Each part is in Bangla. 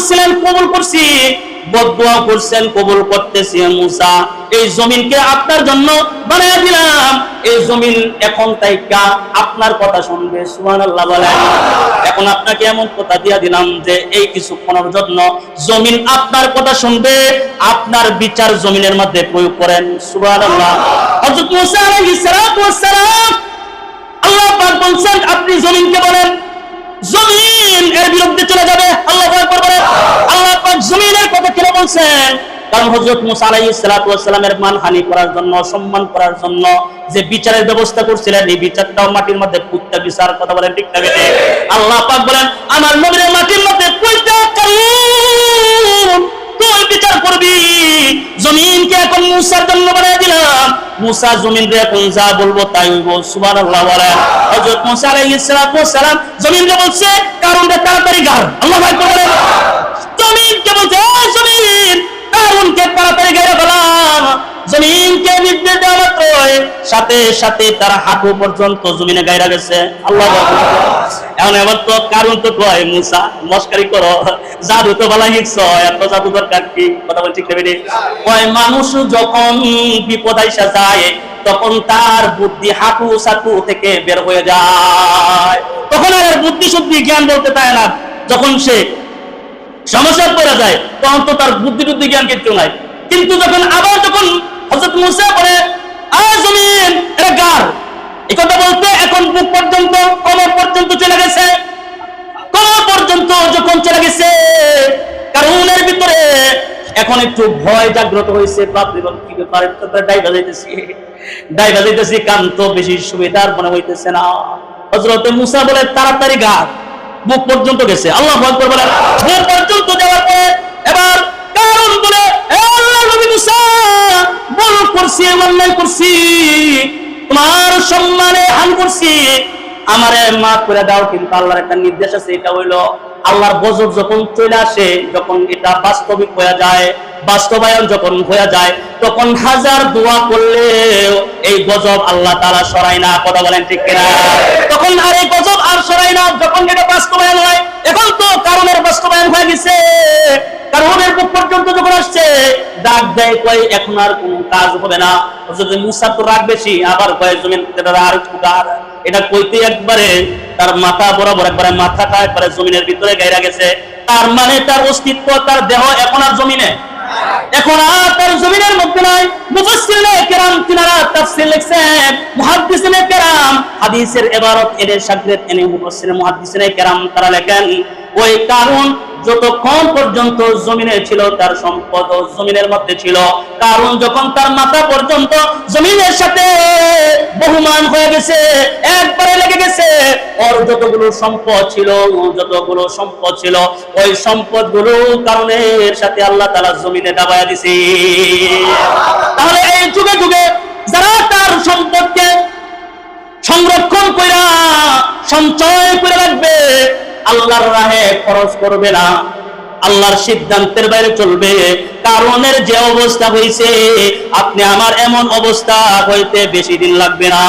করছিলেন কবুল করছি, বদদুয়া করছেন কবুল করতেছি। মুসা, এই জমিনকে আপনার জন্য বানায়া দিলাম, এই জমিন এখন তাইকা আপনার কথা শুনবে। সুবহানাল্লাহ বলেন। এখন আপনাকে এমন কথা দিয়া দিলাম যে এই কিছুক্ষণের জন্য জমিন আপনার কথা শুনবে, আপনার বিচার জমিনের মধ্যে প্রয়োগ করেন। সুবহানাল্লাহ। হযরত মুসা আলাইহিস সালাতু ওয়াস সালাম, আল্লাহ পাক বলছেন আপনি জমিনকে বলেন, জমিন এর বিরুদ্ধে চলে যাবে। আল্লাহু আকবার বলেন। আল্লাহ পাক জমিনের কথা কেন বলছেন? কারণ হযরত মুসা আলাইহিস সালাতু ওয়াস সালামের মানহানি করার জন্য, সম্মান করার জন্য যে বিচারের ব্যবস্থা করছিলেন, এই বিচারটাও মাটির মধ্যে পুঁততে বিচার। কথা বলেন ঠিক না বেঠিক? আল্লাহ পাক বলেন আমার নবীর মাটির মধ্যে পুঁততে কারণ তুই বিচার করবি। জমিনকে এখন মুসার জন্য বানিয়ে দিলাম, মুসা জমিনকে এখন যা বলবো তাই হইব। সুবহানাল্লাহ বলেন। হযরত মুসা আলাইহিস সালাতু ওয়াস সালাম জমিনকে বলছে কারণটা তাড়াতাড়ি গার। আল্লাহু আকবার বলেন। জমিনকে বলছে জমিন কারণকে তাড়াতাড়ি গাইরা ফেলা। জমিনকে নির্দেশ দেওয়া মাত্র সাথে সাথে তার হাঁটু পর্যন্ত জমিনে গাইরা গেছে। আল্লাহু আকবার। এখন এবার তো কারণ তো কয় মুসা মস্কারি করো, জাদু তো ভালো শিখছ, এত জাদু দরকার কি? কথা বল ঠিক না বেঠিক? কয় মানুষ যখন বিপদ আইসা যায় তখন তার বুদ্ধি হাঁটু সাটু থেকে বের হয়ে যায়, তখন আর বুদ্ধি শুদ্ধি জ্ঞান বলতে পারে না। যখন সে সমস্যায় পড়ে যায় তখন তো তার বুদ্ধি টুদ্ধি জ্ঞান কিচ্ছু নাই। কিন্তু যখন হযরত মুসা বলে জমিন এটা গার, এই কথা বলতে এখন বুক পর্যন্ত কোমর পর্যন্ত চলে গেছে। কোমর পর্যন্ত যখন চলে গেছে কারণের ভিতরে এখন একটু ভয় জাগ্রত হয়েছে। বাপরে বাপ কি ব্যাপার, ডাই বাজাইতেছি কান তো বেশি সুবিধার মনে হইতেছে না। হযরত মুসা বলে তাড়াতাড়ি গার, বুক পর্যন্ত গেছে। আল্লাহু আকবার বলে। বুক পর্যন্ত যাওয়ার পরে এবার কারণ বলে আল্লাহ নবী মুসা বল করছি, অন্যায় করছি, তোমার সম্মানে হান করছি, আমারে মাফ করে দাও। কিন্তু আল্লাহর একটা নির্দেশ আছে, এটা হইলো আল্লাহর গজব যখন চলে আসে, যখন এটা বাস্তবিক হয়ে যায়, বাস্তবায়ন যখন হয়ে যায়, তখন হাজার দোয়া করলেও এই গজব আল্লাহ তাআলা সরায় না। কথা বলেন ঠিক কিনা? তখন আর এই গজব আর সরায় না যখন এটা বাস্তবায়ন হয়। এখন তো কারণের বাস্তবায়ন হয়ে গেছে, কারণের বুক পর্যন্ত যখন আসছে ডাক দেয়, কয় এখন আর কোনো কাজ হবে না। হযরত মুসা তো রাগ বেশি, আবার কয় জমিন আর ফুকার, এটা কইতে একবারে তার মাথা বরাবর একবারে মাথাটা একবারে জমিনের ভিতরে গাইরা গেছে। তার মানে তার অস্তিত্ব, তার দেহ এখন আর জমিনে, এখন আর তার জমিনের মধ্যে নাই। মুফাসসিরিনে কেরাম তিনারা তাফসীর লিখছেন, মুহাদ্দিসিনে কেরাম হাদিসের ইবারত এনে শাগরিদ এনে মুফাসসির মুহাদ্দিসিনে কেরাম তারা লেখেন ওই কারণ যতক্ষণ পর্যন্ত জমিনে ছিল তার সম্পদ জমিনের মধ্যে ছিল, কারণ যখন তার মাথা পর্যন্ত জমিনের সাথে বহুমান হয়ে গেছে, একবারে লেগে গেছে, ওর যতগুলো সম্পদ ছিল ওই সম্পদগুলো কারণের সাথে আল্লাহ তাআলা জমিনে দাবায়া দিছে। তাহলে এই যুগে যুগে যারা তার সম্পদকে সংরক্ষণ কইরা সঞ্চয় করে রাখবে, আল্লাহর রাহে খরচ করবে না, আল্লাহর সিদ্ধান্তের বাইরে চলবে, কারণের যে অবস্থা হয়েছে আপনি আমার এমন অবস্থা হইতে বেশি দিন লাগবে না।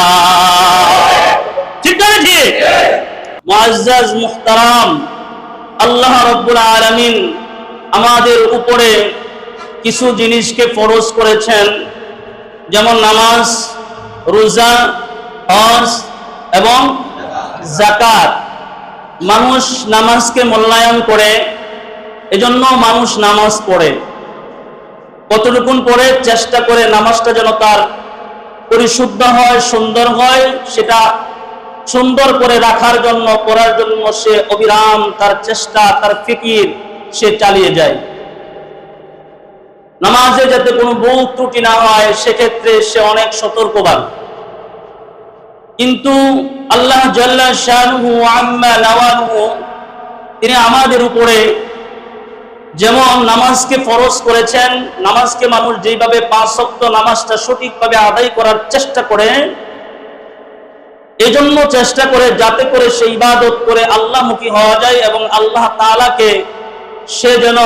ঠিক না ঠিক? মুআজ্জাজ মুহতারাম, আল্লাহ রাব্বুল আলামিন আমাদের উপরে কিছু জিনিসকে ফরজ করেছেন, যেমন নামাজ, রোজা, হজ এবং যাকাত। মানুষ নামাজকে মূল্যায়ন করে, এজন্য মানুষ নামাজ পড়ে। কতটুকুন পড়ে চেষ্টা করে নামাজটা যেন তার পরিশুদ্ধ হয়, সুন্দর হয়, সেটা সুন্দর করে রাখার জন্য, করার জন্য সে অবিরাম তার চেষ্টা, তার ফিকির সে চালিয়ে যায়। নামাজে যাতে কোনো ভুল ত্রুটি না হয় সেক্ষেত্রে সে অনেক সতর্কবান। কিন্তু আল্লাহ জাল্লা শানুহু আম্মা নাওয়ালুহু তিনি আমাদের উপরে যেমন নামাজকে ফরজ করেছেন, নামাজকে মানুষ যেভাবে 5 ওয়াক্ত নামাজটা সঠিকভাবে আদায় করার চেষ্টা করে, এজন্য চেষ্টা করে যাতে করে সেই ইবাদত করে আল্লাহমুখী হওয়া যায় এবং আল্লাহ তাআলাকে সে যেন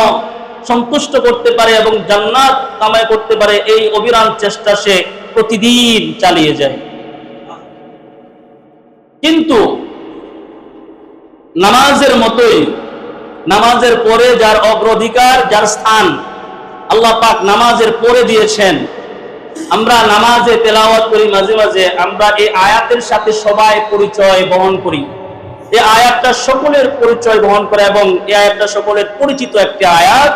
সন্তুষ্ট করতে পারে এবং জান্নাত কামাই করতে পারে, এই অবিরাম চেষ্টা সে প্রতিদিন চালিয়ে যায়। কিন্তু নামাজের মতোই নামাজের পরে যার অগ্রাধিকার, যার স্থান আল্লাহ পাক নামাজের পরে দিয়েছেন। আমরা নামাজে তেলাওয়াত করি, মাঝে মাঝে আমরা এই আয়াতের সাথে সবাই পরিচয় বহন করি। এই আয়াতটা সকলের পরিচয় বহন করে এবং এই আয়াতটা সকলের পরিচিত একটি আয়াত,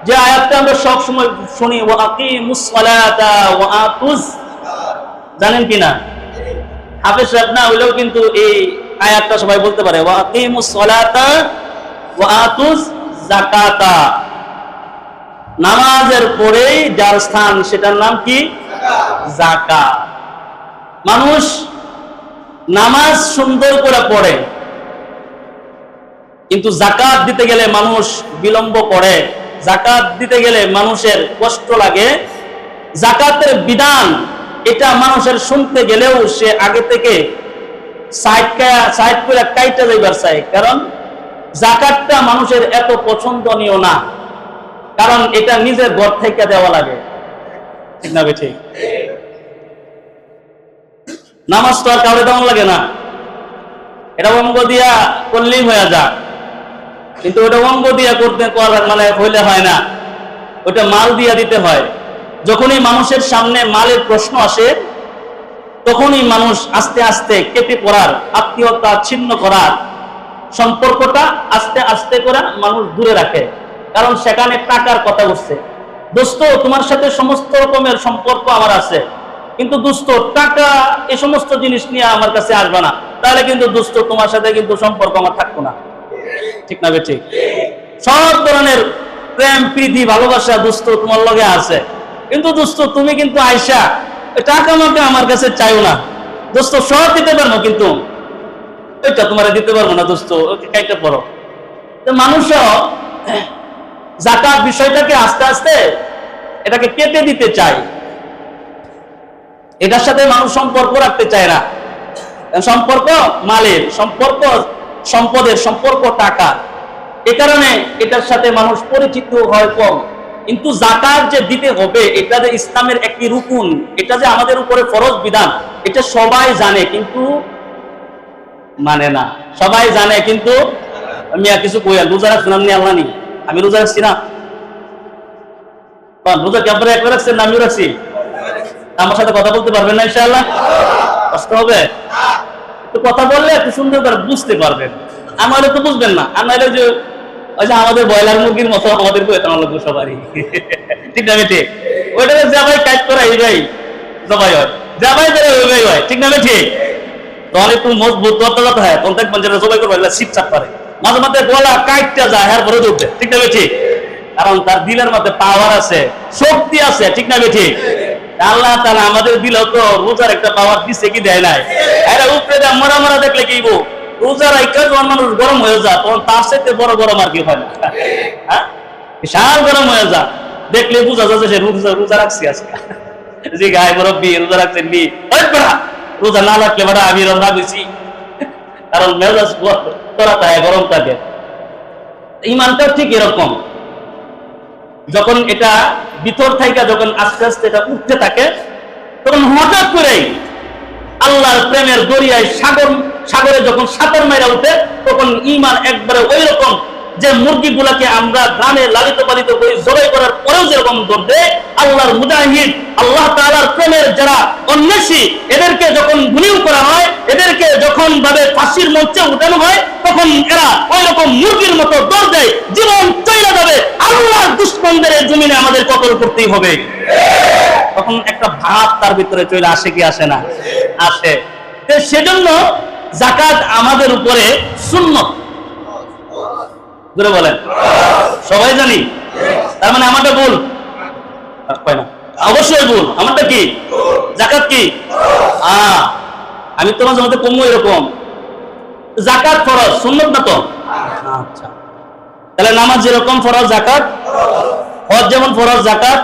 যে আয়াতটা আমরা সব সময় শুনি, ওয়া আকিমুস সালাতা ওয়া আতুজ, জানেন কিনা? হাফেজ সাহেব না হইলেও কিন্তু এই আয়াতটা সবাই বলতে পারে, ওয়া আকিমুস সালাতা ওয়া আতুজ যাকাতা। নামাজের পরেই যার স্থান সেটার নাম কি? যাকাত। মানুষ নামাজ সুন্দর করে পড়ে, কিন্তু যাকাত দিতে গেলে মানুষ বিলম্ব করে, যাকাত দিতে গেলে মানুষের কষ্ট লাগে। যাকাতের বিধান এটা মানুষের শুনতে গেলেও সে আগে থেকে সাইড করে কাইটা যাইবার চায়, কারণ যাকাতটা মানুষের এত পছন্দনীয় না, কারণ এটা নিজের ঘর থেকে দেওয়া লাগে, ঠিক না বেঠি? নামাজ তো আর কাউরে তেমন লাগে না, এটা অঙ্গ দিয়া করলেই হয়ে যা, কিন্তু ওটা অঙ্গ দিয়া করতে মানে হইলে হয় না, ওটা মাল দিয়া দিতে হয়। যখনই মানুষের সামনে মালের প্রশ্ন আসে, তখনই মানুষ আস্তে আস্তে কেটে পড়ার, আত্মীয়তা ছিন্ন করার, সম্পর্কটা আস্তে আস্তে করে মানুষ দূরে রাখে, কারণ সেখানে টাকার কথা উঠছে। দোস্ত, তোমার সাথে সমস্ত রকমের সম্পর্ক আমার আছে, কিন্তু দোস্ত টাকা এই সমস্ত জিনিস নিয়ে আমার কাছে আসবে না, তাহলে কিন্তু দোস্ত তোমার সাথে কিন্তু সম্পর্ক আমার থাকতো না, ঠিক না বেঠিক? সব ধরনের প্রেম প্রীতি ভালোবাসা দোস্ত তোমার লগে আছে, কিন্তু দোস্ত তুমি কিন্তু আয়সা টাকা আমাকে আমার কাছে চাইও না দোস্ত, সব দিতে পারবো কিন্তু ওইটা তোমার দিতে পারবো না দোস্ত, ওকে কাইটা পড়ো। মানুষও যাকাত বিষয়টাকে আস্তে আস্তে এটাকে কেটে দিতে চায়, এটার সাথে মানুষ সম্পর্ক রাখতে চায় না। সম্পর্ক মালের, সম্পর্ক সম্পদের, সম্পর্ক টাকা, এ কারণে এটার সাথে মানুষ পরিচিত হয় কম। কিন্তু যাকাত যে দিতে হবে, এটা যে ইসলামের একটি রুকুন, এটা যে আমাদের উপরে ফরজ বিধান, এটা সবাই জানে কিন্তু মানে না। সবাই জানে কিন্তু আমি আর কিছু কই, রোজা রাখছিলাম নি আল্লাহ নি, আমি রোজা রাখছি না, রোজা কি আপনারা একবার রাখছেন না আমিও রাখছি? আমার সাথে কথা বলতে পারবেন না ইনশাআল্লাহ? কষ্ট হবে? একটু কথা বললে একটু সুন্দর করে বুঝতে পারবেন, আমাদের তো বুঝবেন না। আর নাহলে যে ওই যে আমাদের ব্রয়লার মুরগির মতো আমাদের বেতন লাগবে সবারই, ঠিক না বেঠে? ওইটাকে যাবাই কাজ করা এই ভাই জবাই হয়, যাবাই করে ওই ভাই হয়, ঠিক না বেঠে? তখন একটু মজবুত কথা হয়, তখন দেখবেন যেটা জবাই করবে সিট চাপ করে, মাঝে মাঝে গলা কাটটা যায়, হ্যাঁ ভরে উঠবে, ঠিক না বেঠে? কারণ তার দিলের মধ্যে পাওয়ার আছে, শক্তি আছে, ঠিক না বেঠে? আল্লাহ তাআলা আমাদের দিলেও তো রোজার একটা পাওয়ার দিচ্ছে কি দেয় নাই? এটা উপরে যা মরা মরা দেখলে কি বউ, রোজা রাখা যখন মানুষ গরম হয়ে যায়, তখন তার সাথে বড় গরম আর কি হয় না, হ্যাঁ বিশাল গরম হয়ে যায়, দেখলে বোঝা যাচ্ছে সে রোজা রাখছি আজকে। যে গায়ে মুরব্বি রোজা রাখছেন নি, রোজা না রাখলে বেটা আমি রোজা দিছি, কারণ মেজাজ করা থাকে, গরম থাকে। ইমানটাও ঠিক এরকম, যখন এটা ভিতর থেকে যখন আস্তে আস্তে এটা উঠতে থাকে, তখন হঠাৎ করে আল্লাহর প্রেমের দরিয়ায় সাগরে যখন সাঁতার মেরা উঠে, তখন ঈমান একবারে ওই রকম যে মুরগিগুলাকে আমরা গ্রামে লালিত পালিত করি, জবাই করার পরেও যেরকম ধরবে, আল্লাহর মুজাহিদ, আল্লাহ তাআলার প্রেমের যারা অন্বেষী, এদেরকে যখন গুলিও করা হয়, এদেরকে যখন ভাবে ফাঁসির মঞ্চে উঠানো হয়, তখন এরা ওই রকম মুরগির মতো দৌড় দেয়, জীবন চলে যাবে, আল্লাহর দুশমনদের জমিনে আমাদের কতল করতেই হবে। তখন একটা ভাব তার ভিতরে চলে আসে কি আসে না? আসে। সেজন্য যাকাত আমাদের উপরে সুন্নত, বলেন সবাই জানি, তার মানে আমারটা ভুল না? অবশ্যই ভুল। আমারটা কি? যাকাত কি? আমি তোমার জন্য কমু এরকম, যাকাত ফরজ, সুন্নত না তো? আচ্ছা, তাহলে নামাজ যেরকম ফরজ যাকাত, হজ যেমন ফরজ যাকাত,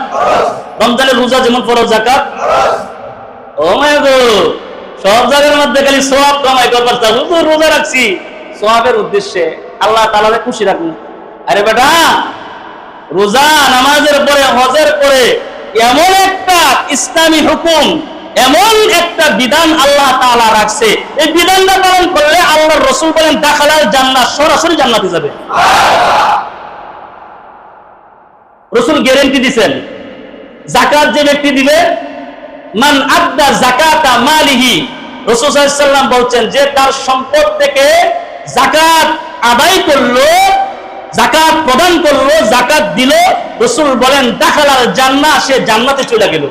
রমজানের রোজা যেমন ফরজ যাকাত। ও মাই গো, সব জায়গার মধ্যে খালি সওয়াব কামাই করবার চাই, হুজুর রোজা রাখছি সওয়াবের উদ্দেশ্যে, আল্লাহ তাআলাকে খুশি রাখুন। আরে বেটা, রোজা নামাজের পরে, হজের পরে এমন একটা ইসলামী হুকুম, এমন একটা বিধান আল্লাহ তাআলা রাখছে, এই বিধানটা পালন করলে আল্লাহর রাসূল বলেন দাখালাল জান্নাহ, সরাসরি জান্নাতে যাবে। রাসূল গ্যারান্টি দিবেন, যাকাত যে ব্যক্তি দিবে, মান আদ্দা যাকাতা মালিহি, রাসূল সাল্লাল্লাহু আলাইহি ওয়াসাল্লাম বলছেন যে তার সম্পদ থেকে যাকাত আদায় করলো, যাকাত প্রদান করলো, যাকাত দিল, রাসূল বলেন দাখালাল জান্নাহ, সে জান্নাতে চলে গেল।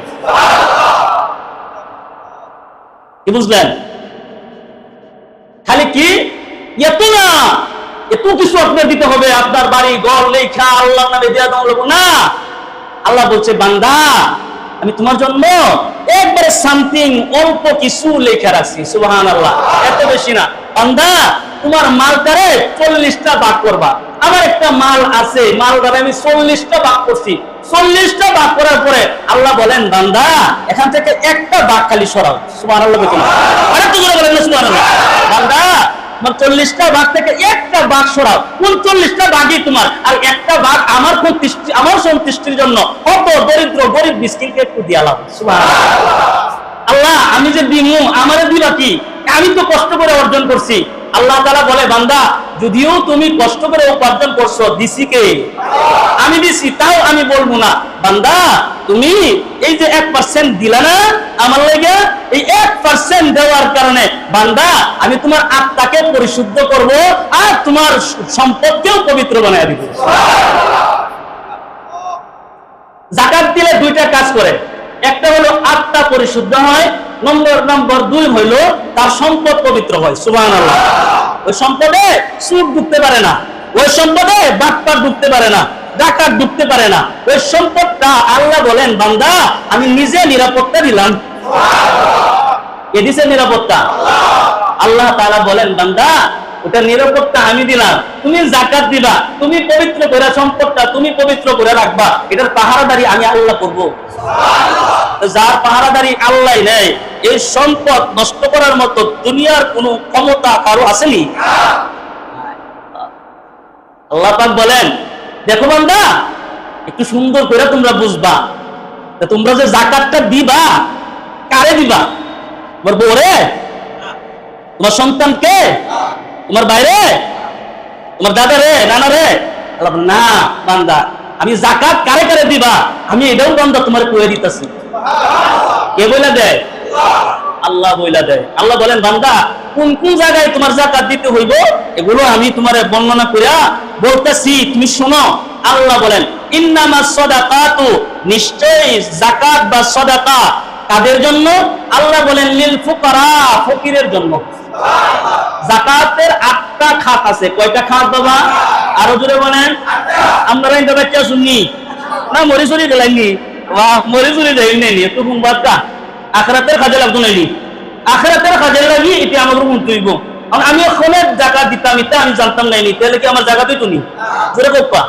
কি বুঝলেন? খালি কি এত না, এত কিছু আপনার দিতে হবে, আপনার বাড়ি ঘর লেখা আল্লাহর নামে দেয়া দাও না। আল্লাহ বলছে বান্দা আমি তোমার জন্য একবারে সামথিং অল্প কিছু লেখা রাখছি, সুবহানাল্লাহ, এত বেশি না। বান্দা তোমার মালটারে 40টা ভাগ করবা, আমার একটা মাল আছে, মালটারে আমি 40টা ভাগ করছি, 40টা ভাগ করার পরে আল্লাহ বলেন বান্দা এখান থেকে একটা ভাগ খালি সরাও, সুবহানাল্লাহ বলুন, আরেকটু জোরে বলেন না সুবহানাল্লাহ। বান্দা তোমার 40টা ভাগ থেকে একটা ভাগ সরাও, 39টা ভাগই তোমার, আর একটা ভাগ আমার সন্তুষ্টি, আমার সন্তুষ্টির জন্য কত দরিদ্র গরিব মিসকিনকে একটু দিয়ালাম, সুবহানাল্লাহ। আল্লাহ আমি যে দিমু আমারে দিবা কি, আমি তো কষ্ট করে অর্জন করছি। আল্লাহ তাআলা বলে বান্দা যদিও তুমি কষ্ট করে উপার্জন করছো, দিছি কে? আমি দিছি, তাও আমি বলবো না বান্দা তুমি এই যে 1% দিলা না আমার লাগা, এই 1% দেওয়ার কারণে বান্দা আমি তোমার আত্মাকে পরিশুদ্ধ করব আর তোমার সম্পদকেও পবিত্র বানায় দিব। যাকাত দিলে দুইটা কাজ করে, একটা হলো আত্মা পরিশুদ্ধ হয়, নম্বর 2 হইলো তার সম্পদ পবিত্র হয়, সুবহানাল্লাহ। ওই সম্পদে সুদ ঢুকতে পারে না, ওই সম্পদে বাটপার ঢুকতে পারে না, ডাকাত ঢুকতে পারে না, ওই সম্পদটা আল্লাহ বলেন বান্দা আমি নিজে নিরাপত্তা দিলাম। কে দিছে নিরাপত্তা? আল্লাহ তাআলা বলেন বান্দা ওটা নিরাপত্তা আমি দিলাম, তুমি যাকাত দিবা, তুমি পবিত্র করে সম্পদটা তুমি পবিত্র করে রাখবা, এটার পাহারাদারি আমি আল্লাহ করব। যার পাহারাদারি আল্লাহ নেই, এই সম্পদ নষ্ট করার মতো দুনিয়ার কোনো ক্ষমতা কারো আসেনি। আল্লাহ পাক বলেন দেখো বান্দা একটু সুন্দর করে তোমরা বুঝবা, তোমরা যে যাকাতটা দিবা কারে দিবা? তোমার বউরে, তোমার সন্তানকে, তোমার বাইরে, তোমার দাদা রে, নানা রে? না বান্দা আমি যাকাত কারে কারে দিবা আমি এটাও বান্দা তোমার কয়ে দিতেছি। কে বলে দেয়? আল্লাহ বলে দেয়। আল্লাহ বলেন বান্দা কোন কোন জায়গায় তোমার যাকাত দিতে হইব এগুলো আমি তোমার বর্ণনা কইরা বলতেছি, তুমি শোনো। আল্লাহ বলেন ইন্নামাস সাদাকাতু, নিশ্চয়ই যাকাত বা সাদাকা কাদের জন্য? আল্লাহ বলেন লিল ফুকারা, ফকিরের জন্য। যাকাতের 8টা খাত আছে। কয়টা খাত বাবা? আরো জোরে বলেন। আমরা ইন্দা বাচ্চা শুননি না, মরিচুরি গেলাইনি, মরিচুরি দেয়নি, একটু ঘুমবাদটা আখিরাতের কাজে লাগতো নাইনি, আখিরাতের কাজে লাগি এটা আমাকে মুন্তইব। আমি ওখানে যাকাত দিতাম, এটা আমি জানতাম নাইনি, তাহলে কি আমার যাকাত হইতো নি? জোরে কোপা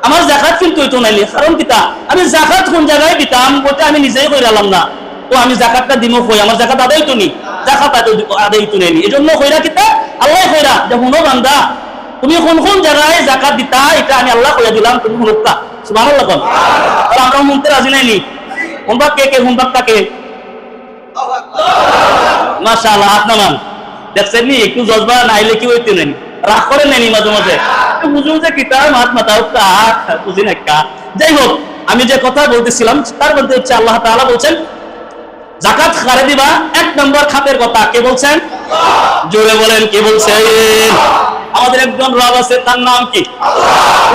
আমার যাকাত কিন্তু হইতো নাইনি, কারণ কিতা আমি যাকাত কোন জায়গায় দিতাম ওটা আমি নিজেই কইরালাম না, তো আমি যাকাতটা দিমু কই, আমার যাকাত আদায় হইতো নি, যাকাত আদায় হইতো নাইনি। এজন্য কইরা কিতা আল্লাহ কইরা যে হুনো বান্দা তুমি কোন কোন জায়গায় যাকাত দিতা এটা আমি আল্লাহ কইয়া দিলাম, তুমি হুনুকা। সুবহানাল্লাহ। কোন আর আমরা মুনতে রাজি নাইনি, হুনবা কে কে হুনবা কাকে? মাশাআল্লাহ। আপনার দেখছেন নি একটু জজবা নাইলে কি হইতে নেই, রাগ করে নেনি মাঝে মাঝে, বুঝুন যে কিতা মাত মাথা বুঝি না কা। যাই হোক আমি যে কথা বলতেছিলাম তার মধ্যে হচ্ছে আল্লাহ তাআলা বলছেন যাকাত কারে দিবা, 1 নম্বর খাতের কথা কে বলছেন? জোরে বলেন কে বলছেন? আমাদের একজন রব আছে, তার নাম কি?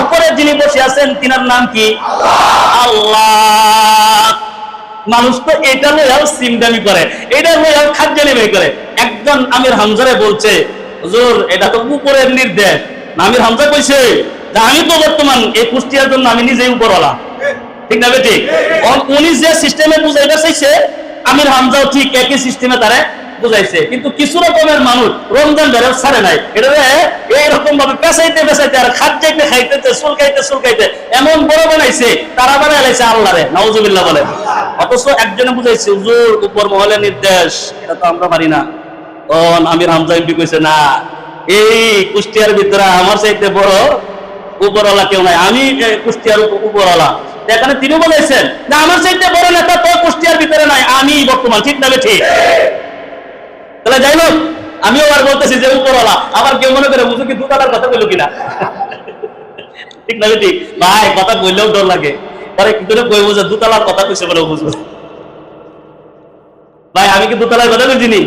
উপরে যিনি বসে আছেন তিনার নাম কি? আল্লাহ। মানুষ তো এটা লইয়াও সিমদামি করে, এটা লইয়াও খাদ্যানি বের করে। একজন আমির হামজারে বলছে হুজুর এটা তো উপরের নির্দেশ। আমির হামজা কইছে যে আমি তো বর্তমান এই কুষ্টিয়ার জন্য আমি নিজেই উপরওয়ালা, ঠিক না বেটি? উনি যে সিস্টেমে বুঝাইতে চাইছে আমির হামজাও ঠিক একই সিস্টেমে তারে বুঝাইছে, কিন্তু কিছু রকমের মানুষ রমজান ধরে ছাড়ে নাই, এটা এইরকম ভাবে পেঁচাইতে পেঁচাইতে আর খাদ্যাইতে খাইতে চুলকাইতে এমন বড় বানাইছে তারা বানাই লাইছে আল্লাহরে, নাউজুবিল্লাহ বলে। অথচ একজনে বুঝাইছে হুজুর উপর মহলের নির্দেশ, এটা তো আমরা পারি না। আমির হামজা এমপি কইছে না, এই কুষ্টিয়ার ভিতরে আমার চাইতে বড় উপরওয়ালা কেউ নাই, আমি কুষ্টিয়ার উপরওয়ালা। এখানে তিনি বলেছেন যে আমার চাইতে বড় নেতা তো কুষ্টিয়ার ভিতরে নাই, আমি বর্তমান, ঠিক না ঠিক? তাহলে যাই হোক, আমিও আর বলতেছি যে উপরওয়ালা, আবার কেউ মনে করে হুজুর কি দুতলার কথা বললো কিনা, ঠিক না ঠিক? ভাই কথা বললেও ডর লাগে, পরে কি করে কই বুঝে দুতলার কথা কইছে বলে হুজুর। ভাই আমি কি দুতলার কথা বলছিনি?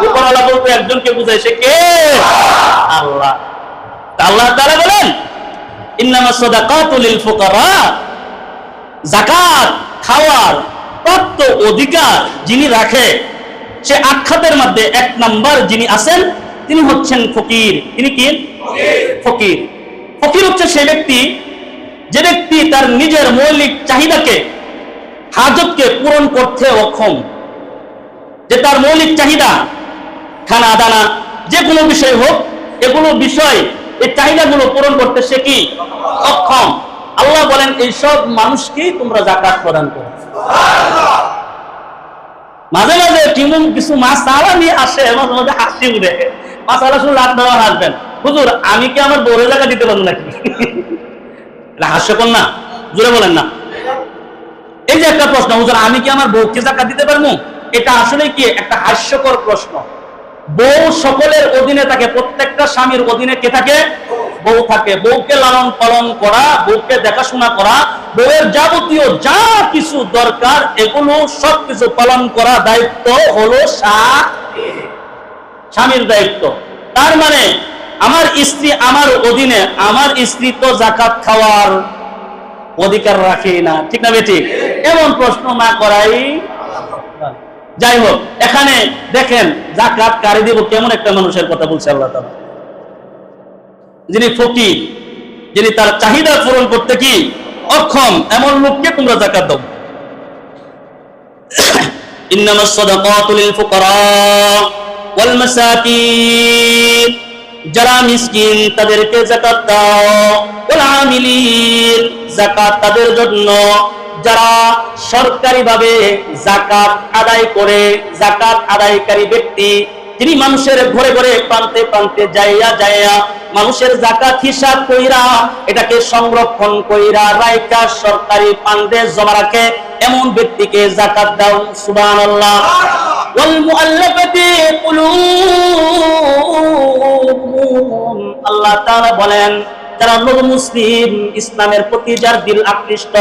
উপরওয়ালা বলতে একজনকে বুঝাই, সে কে? আল্লাহ। আল্লাহ তাআলা বলেন ইন্নামাস সাদাকাতু লিল ফুকারা, যাকাত খাওয়ার প্রাপ্ত অধিকার যিনি রাখে, সে আখ্যাতের মধ্যে এক নাম্বার যিনি আছেন তিনি হচ্ছেন ফকির। তিনি কি? ফকির। ফকির হচ্ছে সে ব্যক্তি যে ব্যক্তি তার নিজের মৌলিক চাহিদাকে, হাজতকে পূরণ করতে অক্ষম, যে তার মৌলিক চাহিদা খানা দানা যে কোনো বিষয় হোক, এগুলো বিষয় এই চাহিদাগুলো পূরণ করতে সে কি? অক্ষম। আল্লাহ বলেন এইসব মানুষকে তোমরা যাকাত প্রদান করো। মাঝে মাঝে টিমুম কিছু মাসালা নিয়ে আসে, মাঝে মাঝে হাসি উঠে, মাসালা শুনলে আপনারা হাসবেন, হুজুর আমি কি আমার বড় জায়গা দিতে পারবো নাকি? হাস্যকর না? জোরে বলেন না। এই যে একটা প্রশ্ন, হুজুর আমি কি আমার বউকে যাকাত দিতে পারবো, এটা আসলে কি একটা হাস্যকর প্রশ্ন। বউ সকলের অধীনে থাকে, প্রত্যেকটা স্বামীর অধীনে কে থাকে? বউ থাকে। বউকে লালন পালন করা, বউকে দেখাশোনা করা, বউয়ের যাবতীয় যা কিছু দরকার এগুলো সবকিছু পালন করা দায়িত্ব হলো স্বামীর দায়িত্ব। তার মানে আমার স্ত্রী আমার অধীনে, আমার স্ত্রী তো যাকাত খাওয়ার অধিকার রাখে না, ঠিক না বেঠিক? এমন প্রশ্ন না করাই। যাই হোক, এখানে দেখেন যাকাত কারে দিব, কেমন একটা মানুষের কথা বলছে আল্লাহ তাআলা, যিনি ফকির, যিনি তার চাহিদা পূরণ করতে কি অক্ষম, এমন লোককে তোমরা যাকাত দাও। ইন্নামাস সাদাকাতু লিল ফুকারা ওয়াল মাসাকিন, যারা মিসকিন তাদেরকে যাকাত দাও। ওয়াল আমিলিন, যাকাত তাদের জন্য যারা সরকারিভাবে যাকাত আদায় করে, যাকাত আদায়কারী ব্যক্তি যিনি মানুষের ঘরে ঘরে প্রান্তে প্রান্তে যাইয়া যাইয়া মানুষের যাকাত হিসাব কইরা এটাকে সংরক্ষণ কইরা রাইকা সরকারি ফান্ডে জমা রাখে, এমন ব্যক্তিকে যাকাত দাও। সুবহানাল্লাহ। ওয়াল মুআল্লাফাতি কুলুবুহুম, আল্লাহ তাআলা বলেন যারা লোক মুসলিম, ইসলামের প্রতি যার দিল আকৃষ্ট,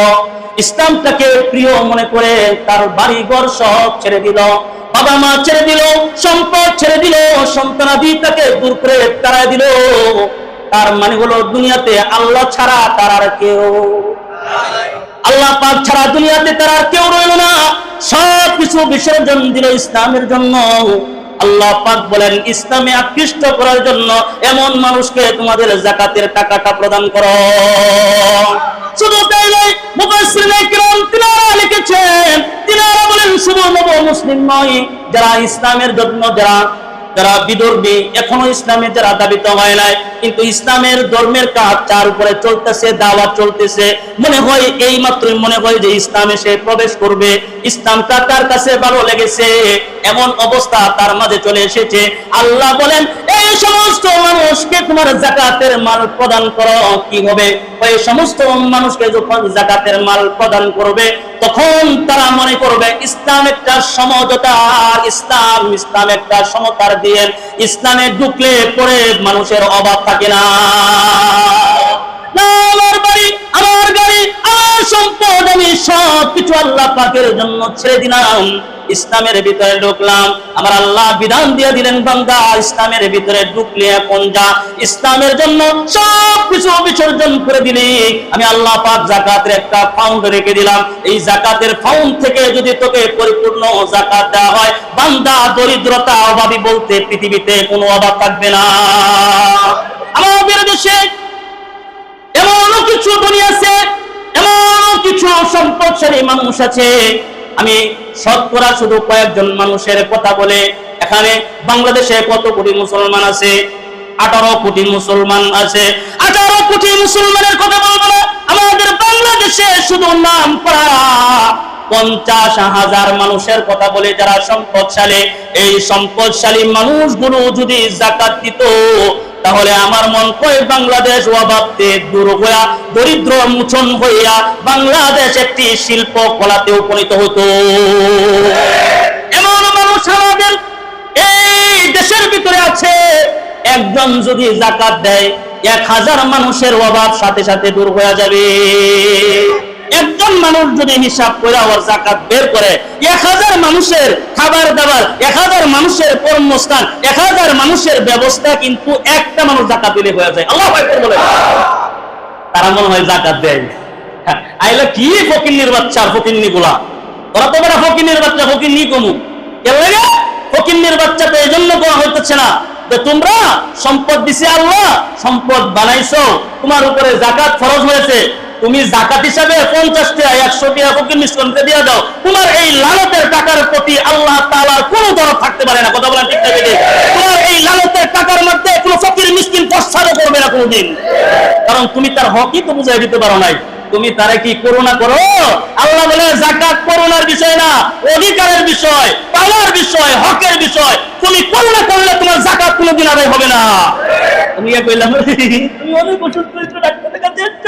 ইসলামটাকে প্রিয় মনে করে তার বাড়ি ঘর সব ছেড়ে দিল, বাবা মা ছেড়ে দিল, সম্পদ ছেড়ে দিল, সন্তানাদি তাকে দূর করে তাড়ায় দিল, তার মানে হলো দুনিয়াতে আল্লাহ ছাড়া তার আর কেউ, আল্লাহ পাক ছাড়া দুনিয়াতে তার আর কেউ রইল না, সব কিছু বিসর্জন দিল ইসলামের জন্য। আল্লাহ পাক বলেন ইসলামে আকৃষ্ট করার জন্য এমন মানুষকে তোমাদের যাকাতের টাকাটা প্রদান করো। শুধু তাই নয়, মুফাসসিরিনে কিরাম তিনারা লিখেছেন, তিনারা বলেন শুধু নব মুসলিম নয়, যারা ইসলামের জন্য যারা বিধর্মী, এখনো ইসলামে যারা দাবিত হয় নাই, কিন্তু ইসলামের ধর্মের কাজ চার উপরে চলতেছে, দাওয়াত চলতেছে, মনে হয় এই মাত্রই মনে হয় যে ইসলামে সে প্রবেশ করবে, ইসলামটা তার কাছে ভালো লেগেছে, এমন অবস্থা তার মাঝে চলে এসেছে। আল্লাহ বলেন এই সমস্ত মানুষকে তোমার যাকাতের মাল প্রদান করো। কি হবে? ওই সমস্ত মানুষকে যখন যাকাতের মাল প্রদান করবে তখন তারা মনে করবে ইসলাম একটা সমঝোতা, ইসলাম একটা সমতার দিয়ে, ইসলামে ঢুকলে পরে মানুষের অভাব থাকে না। আমার বাড়ি, আমার গাড়ি, আমার সম্পদ আমি সব কিছু আল্লাহ পাকের জন্য ছেড়ে দিলাম, ইসলামের ভিতরে ঢুকলাম, আমার আল্লাহ বিধান দিয়ে দিলেন বান্দা ইসলামের ভিতরে ঢুকলে এখন যা, ইসলামের জন্য সব কিছু বিসর্জন করে দিলি, আমি আল্লাহ পাক যাকাতের একটা ফাউন্ড রেখে দিলাম, এই যাকাতের ফাউন্ড থেকে যদি তোকে পরিপূর্ণ যাকাত দেওয়া হয়, বান্দা দরিদ্রতা অভাবী বলতে পৃথিবীতে কোনো অভাব থাকবে না। আমাদের দেশে এমন কিছু ধনী আছে, এমন কিছু সম্পদশালী মানুষ আছে, আমি শতকরা শুধু কয়েকজন মানুষের কথা বলে, এখানে বাংলাদেশে কত কোটি মুসলমান আছে? 18 কোটি মুসলমান আছে। 18 কোটি মুসলমানের কথা বলবো না, আমাদের বাংলাদেশে শুধু নাম করা 50,000 মানুষের কথা বলে যারা সম্পদশালী, এই সম্পদশালী মানুষগুলো যদি যাকাত দিত তাহলে আমার মন কয় বাংলাদেশ অভাবতে দূর হইয়া দরিদ্র মোচন হইয়া বাংলাদেশ একটি শিল্প কলাতে উপনীত হতো। এমন মানুষ আমাদের এই দেশের ভিতরে আছে, একজন যদি যাকাত দেয় 1000 মানুষের অভাব সাথে সাথে দূর হয়ে যাবে। একজন মানুষ যদি হিসাব করে ওর যাকাত বের করে 1000 মানুষের খাবার দাবার, 1000 মানুষের কর্মস্থান, 1000 মানুষের ব্যবস্থা কিন্তু একটা মানুষ যাকাত দিলে হয়ে যায়। আল্লাহু আকবার বলে। তারা মনে হয় যাকাত দেয়। আইলা কি ফকিন্নির বাচ্চা, ফকিন্নি গুলা, ওরা তো বড় ফকিন্নির বাচ্চা, ফকিন্নি কমু কেন লাগে? ফকিন্নির বাচ্চা তো এই জন্য কোয়া হইতেছে না যে তোমরা সম্পদ দিছে আল্লাহ, সম্পদ বানাইছো, তোমার উপরে যাকাত ফরজ হয়েছে, তুমি যাকাত হিসাবে 50 টাকা 100 টাকা ফকির মিসকিনকে দিয়ে দাও। তোমার এই লালতের টাকার প্রতি আল্লাহ তাআলার কোনো দরদ থাকতে পারে না। কথা বলেন ঠিক না বেঠিক? তোমার এই লালতের টাকার মধ্যে কোনো ফকির মিসকিন পছন্দ করবে না কোনোদিন, কারণ তুমি তার হকই তো বুঝাই দিতে পারো নাই। তুমি তারে কি করুণা করো? আল্লাহ বলে যাকাত করুণার বিষয় না, অধিকারের বিষয়, পাওয়ার বিষয়, হকের বিষয়। তুমি করুণা করলে তোমার যাকাত কোনোদিন আদায় হবে না। তুমি কি কইলাম? তুমি অনেক বছর ধরে ডাক্তারের কাছে যাচ্ছ,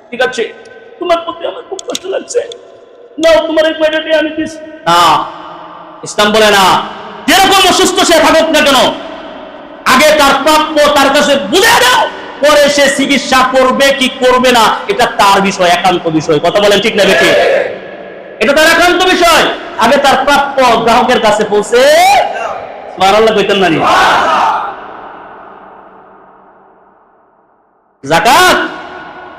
ঠিক আছে, তোমার প্রতি আমার খুব কষ্ট লাগছে, নাও তোমার এই পয়সাটি আমি দিচ্ছি। না, ইসলাম বলে না। যেরকম অসুস্থ সে থাকুক না কেন, আগে তার প্রাপ্য তার কাছে বুঝে দাও, পরে সে চিকিৎসা করবে কি করবে না এটা তার বিষয়, একান্ত বিষয়। কথা বলেন ঠিক না বেঠিক? এটা তার একান্ত বিষয়। আগে তার প্রাপ্য গ্রাহকের কাছে পৌঁছে সুবহানাল্লাহ কইতেন না নি? যাকাত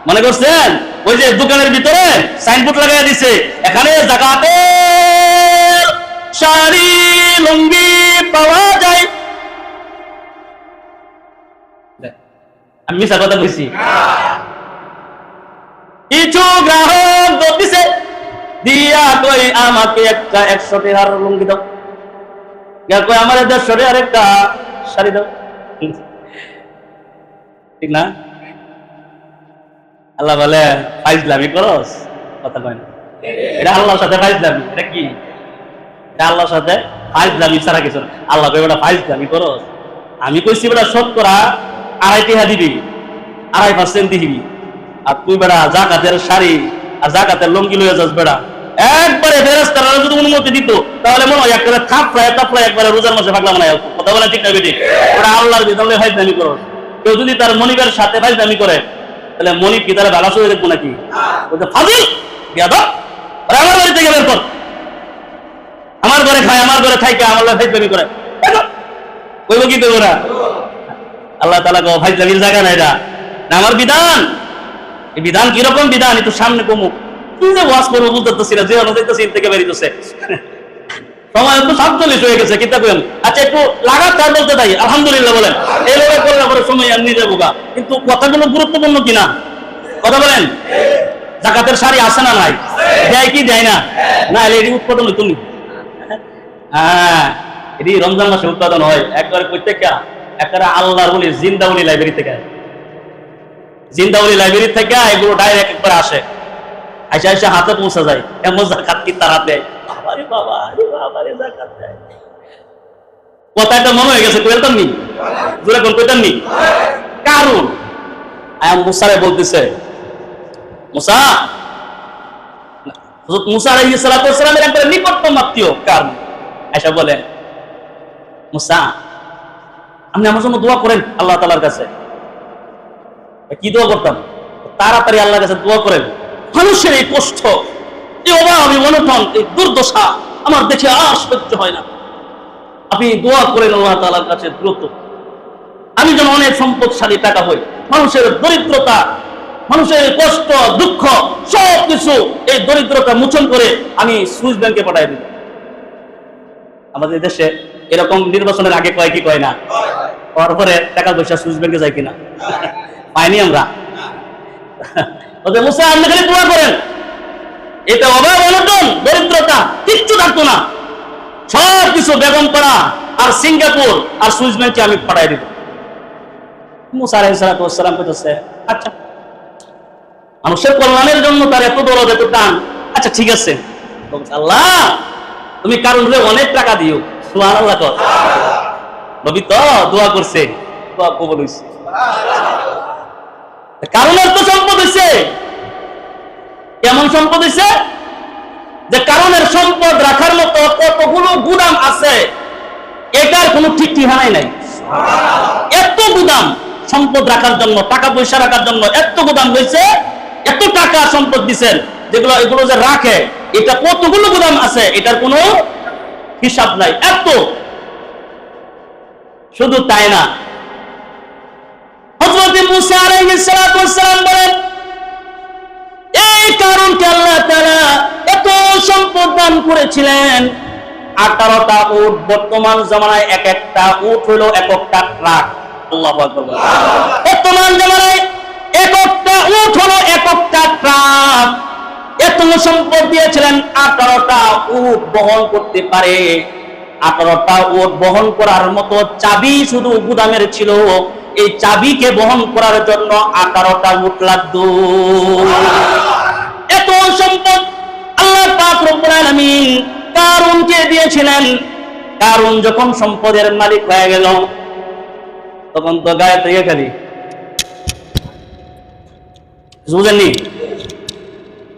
মনে করছেন ওই যে দোকানের ভিতরে সাইনবোর্ড লাগাইয়া দিছে, এখানে যাকাতের শাড়ি লুঙ্গি পাওয়া যায়। আমি মিছা কথা বলছি? কিছু গ্রাহক দিছে দিয়া কই আমাকে একটা 100 টাকার লুঙ্গি দাও, কই আমার 150 টাকার একটা শাড়ি দাও। ঠিক না? আল্লাহ বলে ফাইজলামি করস, কথা কয় না। এটা আল্লাহর সাথে ফাইজলামি। এটা কি? এটা আল্লাহর সাথে ফাইজলামি ছাড়া কিছু না। আল্লাহ কই বেটা ফাইজলামি করস? আমি কইছি বেটা 2.5 টাকা দিবি, 2.5% দিবি, আর তুই বেটা যাকাতের শাড়ি আর যাকাতের লুঙ্গি লইয়া যাস বেটা। একবারে ফেরেশতারা যদি অনুমতি দিত তাহলে মনে হয় একটা থাপড়ায় একবারে রোজার মাসে পাগলা বানায়। কথা বলে ঠিক না বেঠিক? ওটা আল্লাহর বিধানে ফাইজলামি করস। কেউ যদি তার মনিবের সাথে ফাইজলামি করে তাহলে মনিব কি তারা বালাস হয়ে দেখবো নাকি? ফাজিল বিয়াদব, আমার বাড়ি থেকে বের কর, আমার ঘরে খায়, আমার ঘরে খাইকে আমার ফাইজলামি করে, কইব কি করবো না? আল্লাহ তাআলা কো ফাইজলামির জায়গা না, এটা না আমার বিধান। এই বিধান কিরকম বিধান একটু সামনে কমু, তুই যে ওয়াজ করবো বুঝতেছি না, যে অনুযায়ী থেকে বেরিয়েছে সময় একটু 47 হয়ে গেছে। কিতা কইম? আচ্ছা একটু লাগাতার বলতে তাই আলহামদুলিল্লাহ বলেন, এইভাবে করলে পরে সময় এমনি যাবো গা। কিন্তু কথাগুলো গুরুত্বপূর্ণ কিনা? কথা বলেন। যাকাতের শাড়ি আছে না নাই? দেয় কি দেয় না? না এটি উৎপাদন হইতো নি? হ্যাঁ, এটি রমজান মাসে উৎপাদন হয়। একবারে প্রত্যেকটা একটা আল্লাহর বলি জিন্দাউলি লাইব্রেরি থেকে, জিন্দাউলি লাইব্রেরি থেকে এগুলো ডাইরেক্ট একবার আসে, আইসা আইসা হাতে পৌঁছা যায়। এমন যাকাত কি তারা দেয়, আরে বাবা, আরে বাবা, আরে যাকাত দেয়। কথাটা মনে হয়ে গেছে, কইতাম নি? জোরে কোন কইতাম নি? কারণ আয়া মুসারে বলতেছে, মুসা, হযরত মুসা আলাইহিস সালাতু ওয়াস সালামের একবার নিকটতম আত্মীয়। কারণ আয়েশা বলে, মুসা আপনি আমার জন্য দোয়া করেন আল্লাহ তাআলার কাছে। কি দোয়া করতাম? তাড়াতাড়ি আল্লাহর কাছে দোয়া করেন, মানুষের এই কষ্ট, এই অভাব, এই অনটন, এই দুর্দশা আমার দেখে আর সহ্য হয় না। আপনি দোয়া করেন আল্লাহ তাআলার কাছে দ্রুত, আমি যেন অনেক সম্পদশালী টাকা হই, মানুষের দরিদ্রতা, মানুষের কষ্ট দুঃখ সব কিছু এই দরিদ্রতা মোচন করে আমি সুইস ব্যাংকে পাঠাই দিই। আমাদের দেশে এরকম নির্বাচনের আগে কয় কি কয় না? তারপরে টাকা পয়সা সুইস ব্যাংকে যায় কিনা? পাইনি আমরা। মুসা আপনি খালি দোয়া করেন, এটা অভাব অনটন দরিদ্রতা কিচ্ছু থাকতো না, সব কিছু বেগমপাড়া আর সিঙ্গাপুর আর সুইস ব্যাংকে আমি পাঠাই দিব। মুসা আলাইহিস সালাতু ওয়াস সালাম কইতেছে, আচ্ছা মানুষের কল্যাণের জন্য তার এত দরদ এত টান, আচ্ছা ঠিক আছে। আল্লাহ তুমি কারণ অনেক টাকা দিও। সুবহানাল্লাহ। নবী তো দোয়া করছে, দোয়া কবুল হয়েছে। কারণের তো সম্পদ হয়েছে, কেমন সম্পদ হয়েছে যে কারণের সম্পদ রাখার মতো কতগুলো গুদাম আছে, এটার কোনো ঠিক ঠিকানাই নাই। এত গুদাম সম্পদ রাখার জন্য, টাকা পয়সা রাখার জন্য এত গুদাম হয়েছে, এত টাকা সম্পদ দিচ্ছেন যেগুলো এগুলো যে রাখে, এটা কতগুলো গুদাম আছে এটার কোনো হিসাব নাই। এত শুধু তাই না, হযরত মুসা আলাইহিস সালাম বলেন এই কারণকে আল্লাহ তাআলা এত সম্পদ দান করেছিলেন। 18টা উট, বর্তমান জামানায় এক একটা উট হলো এক একটা ট্রাক। আল্লাহু আকবার। বর্তমান জামানায় এক একটা উট হলো এক একটা ট্রাক। এত সম্পদ দিয়েছিলেন, 18টা উট বহন করতে পারে। 18টা উট বহন করার মতো চাবি শুধু গুদামের ছিল, এই চাবিকে বহন করার জন্য 18টা উট লাগতো। এত সম্পদ আল্লাহ পাক রব্বুল আলামিন কারুনকে দিয়েছিলেন। কারুন যখন সম্পদের মালিক হয়ে গেল, তখন তো গায়ে থেকে খালি বুঝেননি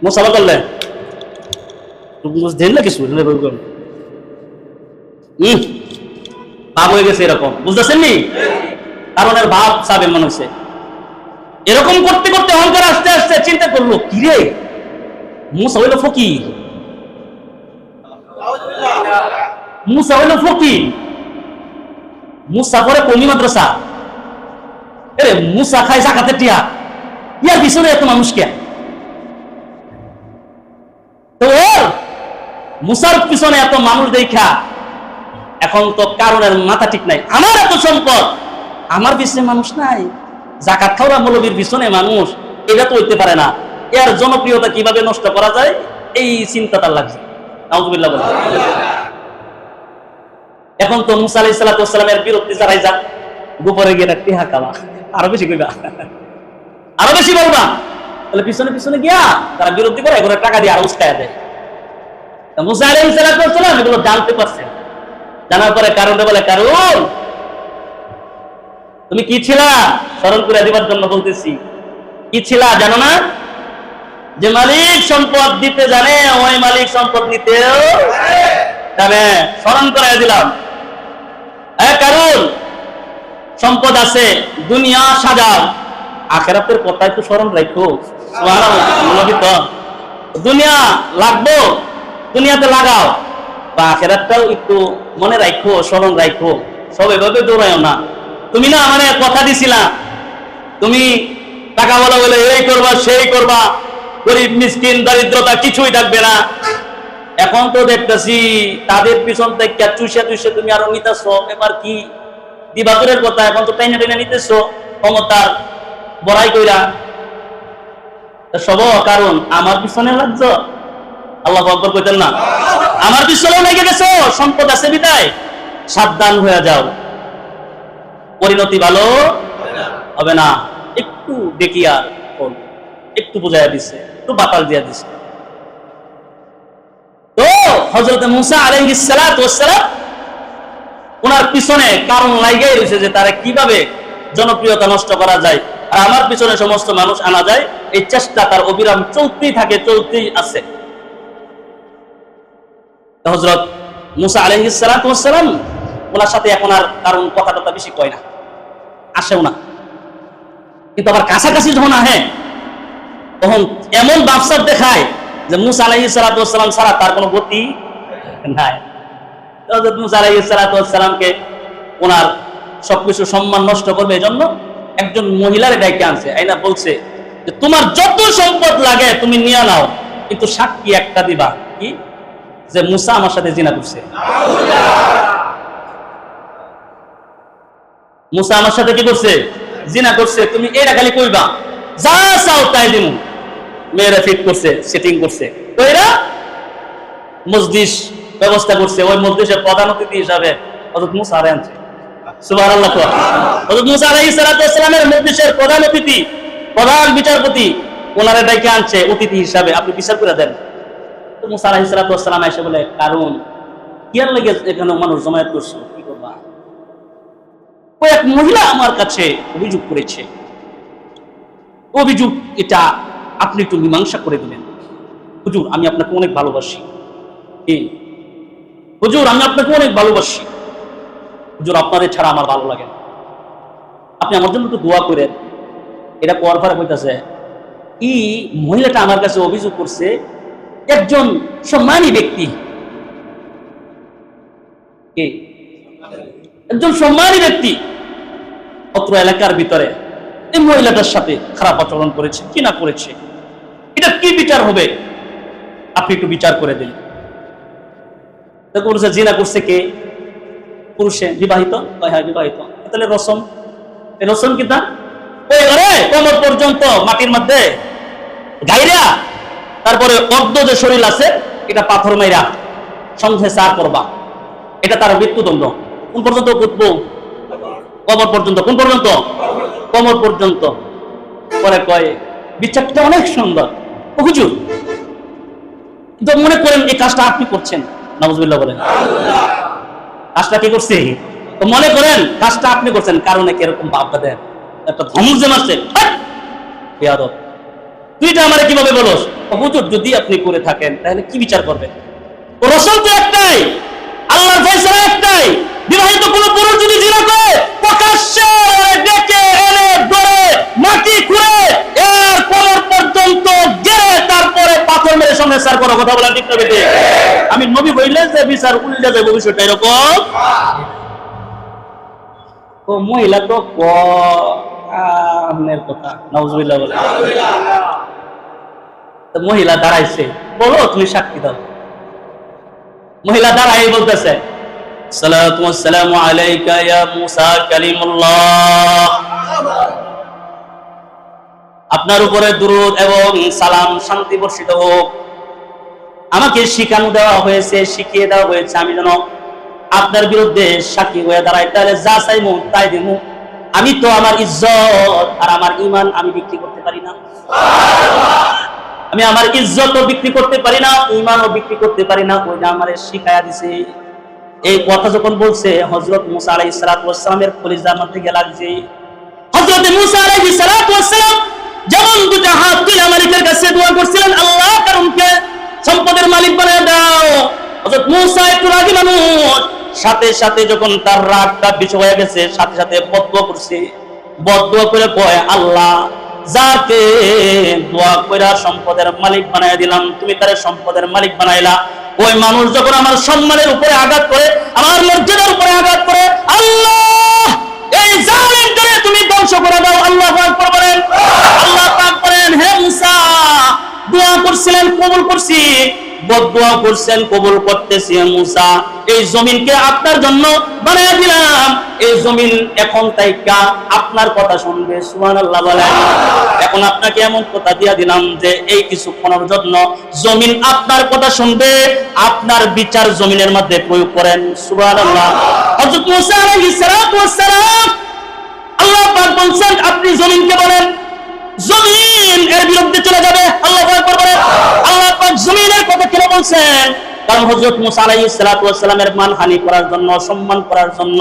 মুসাফা করলে বুঝতেন না কিছু ভাব হয়ে গেছে, এরকম বুঝতেছেন নি? কারণের ভাব সাবে মনে হচ্ছে। এরকম করতে করতে অহংকার আস্তে আস্তে চিন্তা করলো, কিরে মুসা হইল ফকির, মুসা হইল ফকির, মুসা করে কমি মাদ্রাসা, এরে মুসা খায় জাকাতের টিয়া, ইয়ার পিছনে এত মানুষ কে? তো মুসার পিছনে এত মানুষ দেখা এখন তো কারণের মাথা ঠিক নাই। আমার এত সম্পদ, আমার পিছনে মানুষ নাই, জাকাত খাওয়া মৌলবীর পিছনে মানুষ, এটা তো হইতে পারে না। এর জনপ্রিয়তা কিভাবে নষ্ট করা যায় এই চিন্তা তার লাগছে। নাউযুবিল্লাহ বলেন। এখন তো মুসা আলাইহিস সালামের বিরুদ্ধে যারাই যা গোপরে গিয়ে টিহা কামা, আরো বেশি কইবা, আরো বেশি বলবা, তাহলে পিছনে পিছনে গিয়া তারা বিরোধী করে এগুলো টাকা দিয়ে আরো উস্কায়া দেয়। মুসা আলাইহিস সালাম এগুলো জানতে পারছেন, জানার পরে কারণে বলে, কারণ তুমি কি ছিলা? স্মরণ করে দিবার জন্য বলতেছি, কি ছিলা জানো না? যে মালিক সম্পদ দিতে জানে, ওই মালিক সম্পদ নিতেও জানে। স্মরণ করে দিলাম। কারণ সম্পদ আছে, দুনিয়া সাজাও, আখেরাতের কথা একটু স্মরণ রাখো। সুবহানাল্লাহ। দুনিয়া লাগবো, দুনিয়াতে লাগাও, বা আখেরাতটাও একটু মনে রাখো, স্মরণ রাখো। সব এভাবে দৌড়ায় না। তুমি না মানে কথা দিছিলা, তুমি টাকা বলা বলে এই করবা সেই করবা, গরিব মিসকিন দারিদ্রতা কিছুই থাকবে না। এখন তো দেখতেছি তাদের পিছন থেকে চুষে চুষে তুমি আরো নিতেছ। এবার কি দিবাকরের কথা, এখন তো টাইনে টাইনে নিতেছ ক্ষমতার বড়াই কইরা। সব কারণ আমার পিছনে লাগছো। আল্লাহু আকবার কইতেন না? আমার পিছনেও লেগে গেছো, সম্পদ আছে বিদায় সাবধান হয়ে যাও, পরিণতি ভালো হবে না। একটু দেখিয়া একটু বুঝাইয়া দিছে, একটু বাতাল দিয়া দিছে। তো হযরত মুসা আলাইহিস সালাম ওনার পিছনে কারণ লাগাই রয়েছে যে তারা কিভাবে জনপ্রিয়তা নষ্ট করা যায় আর আমার পিছনে সমস্ত মানুষ আনা যায়, এই চেষ্টা তার অবিরাম চলতেই থাকে, চলতেই আছে। হযরত মুসা আলাইহিস সালাম ওনার সাথে এখন আর কারণ কথা বেশি কয় না, আসেও না। কিন্তু আবার কাছাকাছি যখন আহে তখন এমন ব্যবসা দেখায় যে মুসা আলাইহিস সালাম ছাড়া তার কোনো গতি নাই। হযরত মুসা আলাইহিস সালামকে ওনার সবকিছু সম্মান নষ্ট করবে, এই জন্য একজন মহিলার ডাইকে আনছে, আইনা বলছে যে তোমার যত সম্পদ লাগে তুমি নিয়ে নাও, কিন্তু সাক্ষী একটা দিবা, কি? যে মুসা আমার সাথে জিনা করছে। মুসা আমার সাথে কি করছে? জিনা করছে। তুমি এটা খালি কইবা, যা চাও তাই দিমু। মেয়েরা ফিট করছে, সেটিং করছে, কইরা মজলিস ব্যবস্থা করছে। ওই মজলিসের প্রধান অতিথি হিসাবে হযরত মুসা আরে আনছে। সুবহানাল্লাহ। হযরত মুসা আলাইহিস সালামের মজলিসের প্রধান অতিথি, প্রধান বিচারপতি ওনারে ডাইকে আনছে অতিথি হিসাবে, আপনি বিচার করে দেন। তো মুসা আলাইহিস সালাম এসে বলে, কারণ কি আর লাগে এখানে মানুষ জমায়েত করছে, কি করবা? ওই এক মহিলা আমার কাছে অভিযোগ করেছে, অভিযোগ এটা আপনি একটু মীমাংসা করে দিলেন। হুজুর আমি আপনাকে অনেক ভালোবাসি, হুজুর আমি আপনাকে অনেক ভালোবাসি, হুজুর আপনাদের ছাড়া আমার ভালো লাগে না, আপনি আমার জন্য একটু দোয়া করেন। এটা পর পর হইতেছে এই মহিলাটা আমার কাছে অভিযোগ করছে, একজন সম্মানী ব্যক্তি, একজন সম্মানী ব্যক্তি অত্র এলাকার ভিতরে এই মহিলাটার সাথে খারাপ আচরণ করেছে, কি না করেছে, এটা কি বিচার হবে আপনি একটু বিচার করে দিন। বলছে জিনা করছে কে? পুরুষে, বিবাহিত? হ্যাঁ বিবাহিত। তাহলে রসম, রসম কি তা ওই ঘরে কোমর পর্যন্ত মাটির মধ্যে গাইরা, তারপরে অর্ধ যে শরীর আছে এটা পাথর মাইরা সংসার চা করবা, এটা তার মৃত্যুদণ্ড। কোন পর্যন্ত উঠবো? কবর পর্যন্ত। কোন পর্যন্ত? কবর পর্যন্ত। পরে কয় বিচারটা অনেক সুন্দর হুজুর, কিন্তু মনে করেন এই কাজটা আপনি করছেন, নাউজুবিল্লাহ বলেন, কাজটা কি করছে? তো মনে করেন কাজটা আপনি করছেন, কারণে কিরকম ভাবটা দেন, একটা ধমক যে মারছে, বেয়াদব তুই এটা আমারে কিভাবে বলস? হুজুর যদি আপনি করে থাকেন তাহলে কি বিচার করবেন? রসুল তো একটাই, আল্লাহর ফয়সালা একটাই, বিবাহিত কোন পুরুষ যদি জিনা করে প্রকাশ্যে ডেকে এনে ধরে মাটি খুঁড়ে এর কোমর পর্যন্ত গেড়ে তারপরে পাথর মেরে সংসার করার কথা বলা ঠিক না? আমি নবী বললেন যে বিচার উল্টে যাবে ভবিষ্যৎটা এরকম। তো মহিলা তো কথা নাউজুবিল্লাহ বলে, মহিলা দাঁড়াইছে, বলো তুমি সাক্ষী দাও। মহিলা দাঁড়াই বলতেছে সালাতু ওয়াসসালামু আলাইকা ইয়া মুসা কালিমুল্লাহ, আপনার উপরে দুরূদ এবং সালাম শান্তি বর্ষিত হোক। আমাকে শিখানো দেওয়া হয়েছে, শিখিয়ে দেওয়া হয়েছে আমি যেন আপনার বিরুদ্ধে সাক্ষী হয়ে দাঁড়াই, তাহলে যা চাইমু তাই দেবো। আমি তো আমার ইজ্জত আর আমার ঈমান আমি বিক্রি করতে পারি না, আমি আমার ইজ্জতও বিক্রি করতে পারি না, ঈমানও বিক্রি করতে পারি না, ওইটা আমারে শিখায়া দিছে। এই কথা যখন বলছে হযরত মুসা আলাইহিস সালাতু ওয়াস সালামের কলিজার মধ্যে গিয়ে লাগছে। হযরত মুসা আলাইহিস সালাতু ওয়াস সালাম যেমন দুটো হাত তুলে মালিকের কাছে দোয়া করছিলেন, আল্লাহ কারণকে সম্পদের মালিক বানায় দাও। হযরত মুসা একটু রাগী মানুষ, সাথে সাথে যখন তার রাগটা বেশি হয়ে গেছে সাথে সাথে বদদোয়া করছে। বদদোয়া করে কয়, আল্লাহ যাকে দোয়া কইরা সম্পদের মালিক বানায় দিলাম, তুমি তারে সম্পদের মালিক বানাইলা, ওই মানুষ যখন আমার সম্মানের উপরে আঘাত করে, আমার মর্যাদার উপরে আঘাত করে, আল্লাহ এই জালিমটারে তুমি ধ্বংস করে দাও। আল্লাহু আকবার বলেন। আল্লাহ পাক বলেন, হে মুসা দোয়া করছিলেন কবুল করছি, বদদোয়া করছেন কবুল করতেছি। মুসা এই জমিনকে আপনার জন্য বানায় দিলাম, এই জমিন এখন তাইকা আপনার কথা শুনবে। সুবহানাল্লাহ বলেন। এখন আপনাকে এমন কথা দিয়া দিলাম যে এই কিছুক্ষণের জন্য জমিন আপনার কথা শুনবে, আপনার বিচার জমিনের মধ্যে প্রয়োগ করেন। সুবহানাল্লাহ। হযরত মুসা আলাইহিস সালাতু ওয়াস সালাম আল্লাহ পাক বলছেন আপনি জমিনকে বলেন, জমিন এর বিরুদ্ধে চলে যাবে। আল্লাহু আকবার বলেন। আল্লাহ পাক জমিনের কথা কেন বলছেন? কারণ হযরত মুসা আলাইহিস সালাতু ওয়াস সালামের মানহানি করার জন্য, সম্মান করার জন্য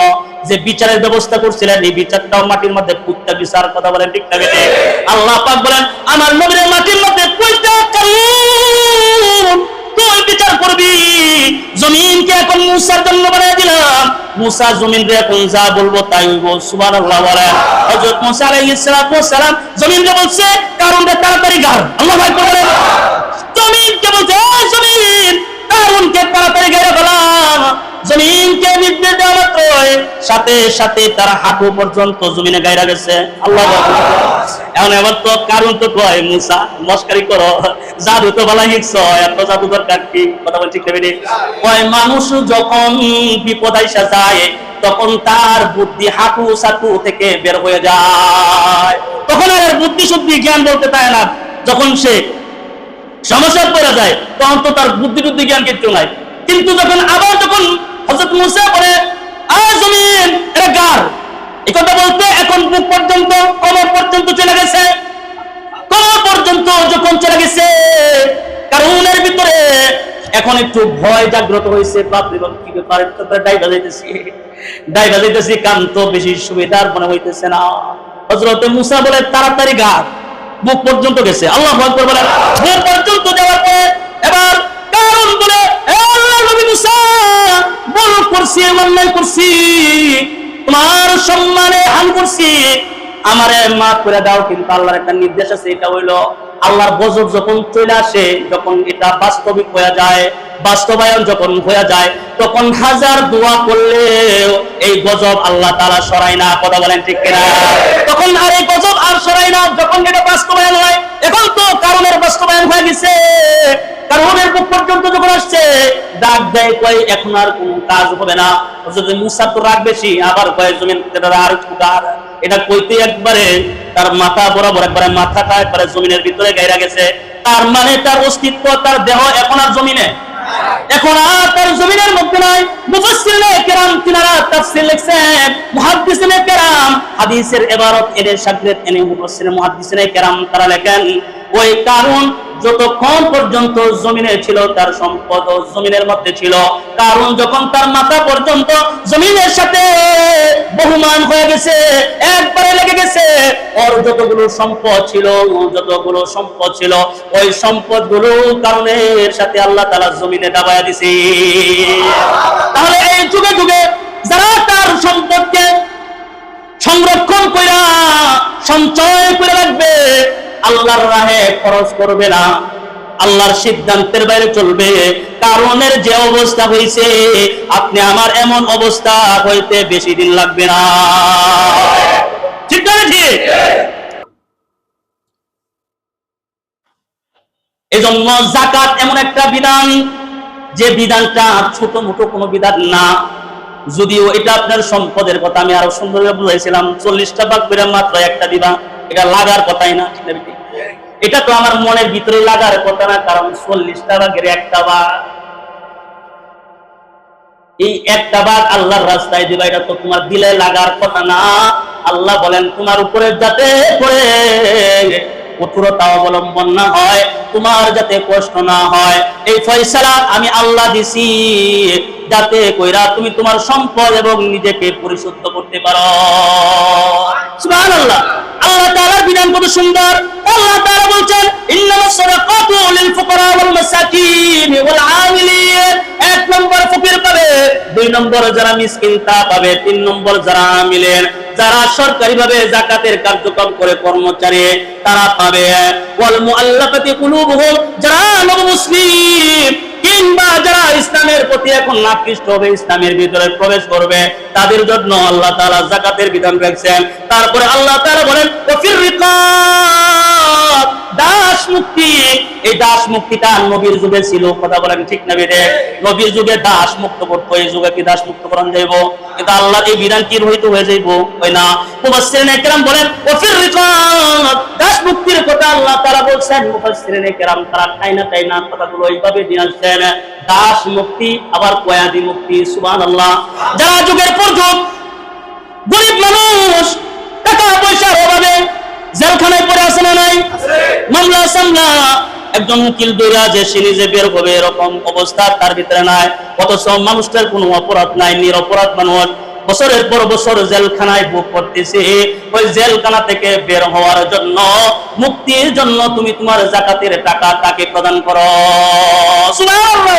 যে বিচারের ব্যবস্থা করছিলেন, এই বিচারটাও মাটির মধ্যে পুঁততে বিচার কথা বলেন ঠিক না? আল্লাহ পাক বলেন আমার নবীর মাটির মধ্যে পুঁততে কারণ তুই বিচার করবি। জমিনকে এখন মুসার জন্য বানিয়ে দিলাম, মুসা জমিনকে এখন যা বলবো তাই হইব। সুবহানাল্লাহ বলেন। হযরত মুসা আলাইহিস সালাতু ওয়াস সালাম জমিনকে বলছে কারণটা তাড়াতাড়ি গাড়। আল্লাহু আকবার বলেন। জমিনকে বলছে জমিন কারণকে তাড়াতাড়ি গাড়া ফেলাম। জমিনকে নির্দেশ দেওয়া মাত্র সাথে সাথে তার হাঁটু পর্যন্ত জমিনে গায়রা গেছে। আল্লাহু আকবার। এখন এবার তো কারণ তো কয় মুসা মস্কারি করো, জাদু তো ভালো শিখছ, এত জাদু দরকার কি? কথা বল ঠিক নেবে। কয় মানুষ যখন বিপদ আইসা যায় তখন তার বুদ্ধি হাঁটু সাটু থেকে বের হয়ে যায়, তখন আর বুদ্ধি শুদ্ধি জ্ঞান বলতে পারে না। যখন সে সমস্যা পড়ে যায় তখন তো তার বুদ্ধি টুদ্ধি জ্ঞান কিচ্ছু নাই। কিন্তু যখন আবার যখন হযরত মুসা বলে জমিন এটা গার, এই কথা বলতে এখন বুক পর্যন্ত কবর পর্যন্ত চলে গেছে। কবর পর্যন্ত যখন চলে গেছে কারণের ভিতরে এখন একটু ভয় জাগ্রত হয়েছে, বাপরে বাপ কি ব্যাপার, ডাইভা যাইতেছি কাম তো বেশি সুবিধার মনে হইতেছে না। হযরত মুসা বলে তাড়াতাড়ি ঘাট, বুক পর্যন্ত গেছে। আল্লাহু আকবার বলেন। বুক পর্যন্ত যাওয়ার পরে এবার কারণ বলে, এ আল্লাহর নবী মুসা, ভুল করছি, অন্যায় করছি, তোমার সম্মানে হান করছি, আমারে মাফ করে দাও। কিন্তু আল্লাহর একটা নির্দেশ আছে, এটা হইলো আল্লাহর গজব যখন চলে আসে, যখন এটা বাস্তবিক হয়ে যায়, বাস্তবায়ন যখন হয়ে যায়, তখন হাজার দোয়া করলে এই গজব আল্লাহ তাআলা সরায় না। কথা বলেন ঠিক কিনা? তখন আর এই গজব আর সরায় না, যখন এটা বাস্তবায়ন হয়। এখন তো কারণের বাস্তবায়ন হয়ে গেছে, কারণের বুক পর্যন্ত যখন আসছে, ডাক দেয়, কয় এখন আর কোনো কাজ হবে না। যদি মুসা তো রাগ বেশি, আবার কয় জমিন আর কুকার, এটা কইতে একবারে তার মাথা বরাবর, একবারে মাথাটা একবারে জমিনের ভিতরে গাইরা গেছে। তার মানে তার অস্তিত্ব, তার দেহ এখন আর জমিনে, এখন আর তার জমিনের মধ্যে নাই। মুফাসসিরিনে কেরাম তিনারা তাফসীর লিখছেন, মুহাদ্দিসিনে কেরাম হাদিসের ইবারত এর সাগরেদ এনে মুফাসসিরিনে মুহাদ্দিসিনে কেরাম তারা লেখেন, ওই কারণ যতক্ষণ পর্যন্ত জমিনে ছিল, তার সম্পদ জমিনের মধ্যে ছিল। কারণ যখন তার মাথা পর্যন্ত জমিনের সাথে বহুমান হয়ে গেছে, একবারে লেগে গেছে, ওর যতগুলো সম্পদ ছিল, ওই সম্পদগুলো কারণের সাথে আল্লাহ তাআলা জমিনে দাবায়া দিছে। তাহলে এই যুগে যুগে যারা তার সম্পদকে সংরক্ষণ কইরা সঞ্চয় করে রাখবে, আল্লাহর রাহে খরচ করবে না, আল্লাহর সিদ্ধান্তের বাইরে চলবে, কারণের যে অবস্থা হয়েছে, আপনি আমার এমন অবস্থা হইতে বেশি দিন লাগবে না। ঠিক না? ঠিক। এজন্য যাকাত এমন একটা বিধান, যে বিধানটা ছোট মোটো কোনো বিধান না। যদিও এটা আপনার সম্পদের কথা আমি আরো সুন্দরভাবে বুঝাইছিলাম, 40টা ভাগ করে মাত্র একটা দিবা, এটা লাগার কথাই না। ঠিক না? এটা তো আমার মনের ভিতরে লাগার কথা না, কারণ 40টা ভাগের একটা ভাগ, এই একটা ভাগ আল্লাহর রাস্তায় দিবা, এটা তো তোমার দিলে লাগার কথা না। আল্লাহ বলেন তোমার উপরে যাতে করে কঠোরতা অবলম্বন না হয়, তোমার যাতে কষ্ট না হয়, এই ফয়সালা আমি আল্লাহ দিছি, যাতে কইরা তুমি তোমার সম্পদ এবং নিজেকে পরিশুদ্ধ করতে পারো। সুবহানাল্লাহ। আল্লাহ তাআলার বিধান কত সুন্দর। আল্লাহ তাআলা বলেন, ইন্নামাস সাদাকাতু লিল ফুকারা ওয়াল মাসাকিন ওয়াল আমিলিন। 1 নম্বর ফকির পাবে, 2 নম্বর যারা মিসকিন তা পাবে, 3 নম্বর যারা আমিলেন, যারা সরকারি ভাবে যাকাতের কার্যক্রম করে কর্মচারী, তারা পাবে। ওয়াল মুআল্লাফাতি কুলুবুহুম, যারা মুসলিম কিংবা যারা ইসলামের প্রতি এখন আকৃষ্ট হবে, ইসলামের ভিতরে প্রবেশ করবে, তাদের জন্য আল্লাহ তাআলা যাকাতের বিধান রাখছেন। তারপরে আল্লাহ তাআলা বলেন, ওয়াফির রিকাব, দাস মুক্তি। এই দাস মুক্তিটা নবীর যুগে ছিল। কথা বলেন ঠিক না? বেদে নবীর যুগে দাস মুক্ত করতো, এই যুগে কি দাস মুক্ত করান যাইব? কিন্তু আল্লাহ এই বিধান কি রহিত হয়ে যাইব? হয় না। মুফাসসিরিনে কেরাম বলেন, ওয়াফির রিকাব, দাস মুক্তির কথা আল্লাহ তাআলা বলছেন। মুফাসসিরিনে কেরাম তারা তাই না কথাগুলো এইভাবে দিয়ে আসছেন, দাস মুক্তি আবার কয়াদি মুক্তি। সুবহানাল্লাহ। যারা যুগের পর যুগ গরিব মানুষ, টাকা পয়সার অভাবে জেলখানায় পড়ে আছে না নাই? মামলা সামলা একজন উকিল দইরা যে সে নিজে বের হবে, এরকম অবস্থা তার ভিতরে নাই। অথচ মানুষটার কোনো অপরাধ নাই, নিরপরাধ মানুষ বছরের পর বছর জেলখানায় ভোগ করতেছে। ওই জেলখানা থেকে বের হওয়ার জন্য, মুক্তির জন্য তুমি তোমার যাকাতের টাকা তাকে প্রদান করো। সুবহানাল্লাহ।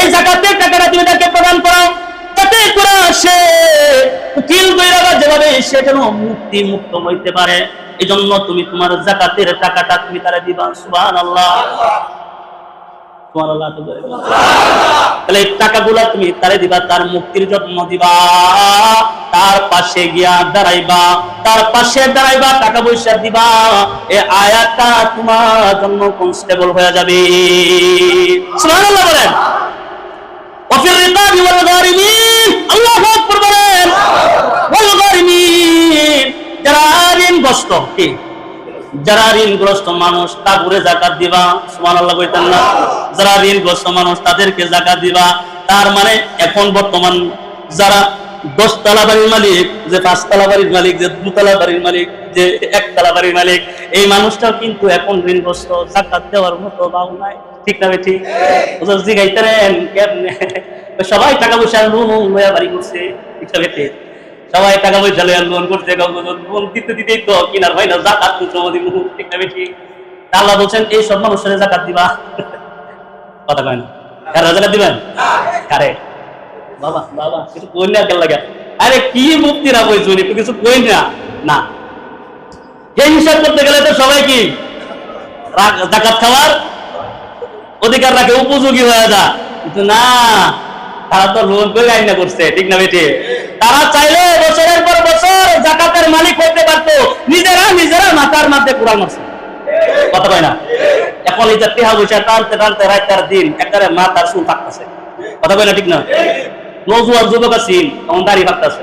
এই যাকাতের টাকাটা তুমি তাকে প্রদান করো, তাতে করে সে উকিল দইরা যেভাবে সে যেন মুক্ত হইতে পারে, এই জন্য তুমি তোমার যাকাতের টাকাটা তুমি তারে দিবা। সুবহানাল্লাহ। সুবহানাল্লাহ। তাহলে এই টাকাগুলা তুমি তারে দিবা, তার মুক্তির জন্য দিবা, তার পাশে গিয়া দাঁড়াইবা, তার পাশে দাঁড়াইবা, টাকা পয়সা দিবা। এই আয়াতটা তোমার জন্য কনস্টেবল হয়ে যাবে। সুবহানাল্লাহ বলেন। ওয়াফির রিকাবি ওয়াল গারিমিন, আল্লাহু আকবার বলেন। ওয়াল গারিমিন, যারা ঋণগ্রস্ত, কি যারা ঋণগ্রস্ত মানুষ, তাগুরে যাকাত দিবা। সুবহানাল্লাহ কইতেন না? যারা ঋণগ্রস্ত মানুষ তাদেরকে যাকাত দিবা। তার মানে এখন বর্তমান যারা 10 তলা বাড়ির মালিক, যে 5 তলা বাড়ির মালিক, যে 2 তলা বাড়ির মালিক, যে 1 তলা বাড়ির মালিক, এই মানুষটাও কিন্তু এখন ঋণগ্রস্ত, যাকাত দেওয়ার মতো ভাব নাই। ঠিক না ঠিক? হুজুর জিগাইতেন কেমনে? সবাই টাকা পয়সা লোন লয়া বাড়ি করছে, ঠিক না ঠিক? সবাই টাকা পয়সা লয়া লোন করছে, লোন দিতে দিতেই তো কিনার হয় না, যাকাত দিব, ঠিক না ঠিক? আল্লাহ বলছেন এই সব মানুষের যাকাত দিবা, কথা কয় না? কারা যাকাত দিবেন? কারে? বাবা বাবা কিছু কই না কেন লাগে? আরে কি মুক্তিরা বলছো, একটু কিছু কই না। না, এই হিসাব করতে গেলে তো সবাই কি যাকাত খাওয়ার অধিকার রাখে, উপযোগী হয়ে যা, কিন্তু না, তারা তো লোন করে আইনা করছে, ঠিক না বেটি? তারা চাইলে বছরের পর বছর যাকাতের মালিক হতে পারতো, নিজেরা মাথার মধ্যে কোরআন মারছে, কথা কয় না? এখন এই যে টেহা পয়সা টানতে টানতে রাইতার দিন একেবারে মাথার চুল থাকতেছে, কথা কয় না ঠিক না? নজুয়ার যুবক আছেন তখন দাড়ি থাকতেছে,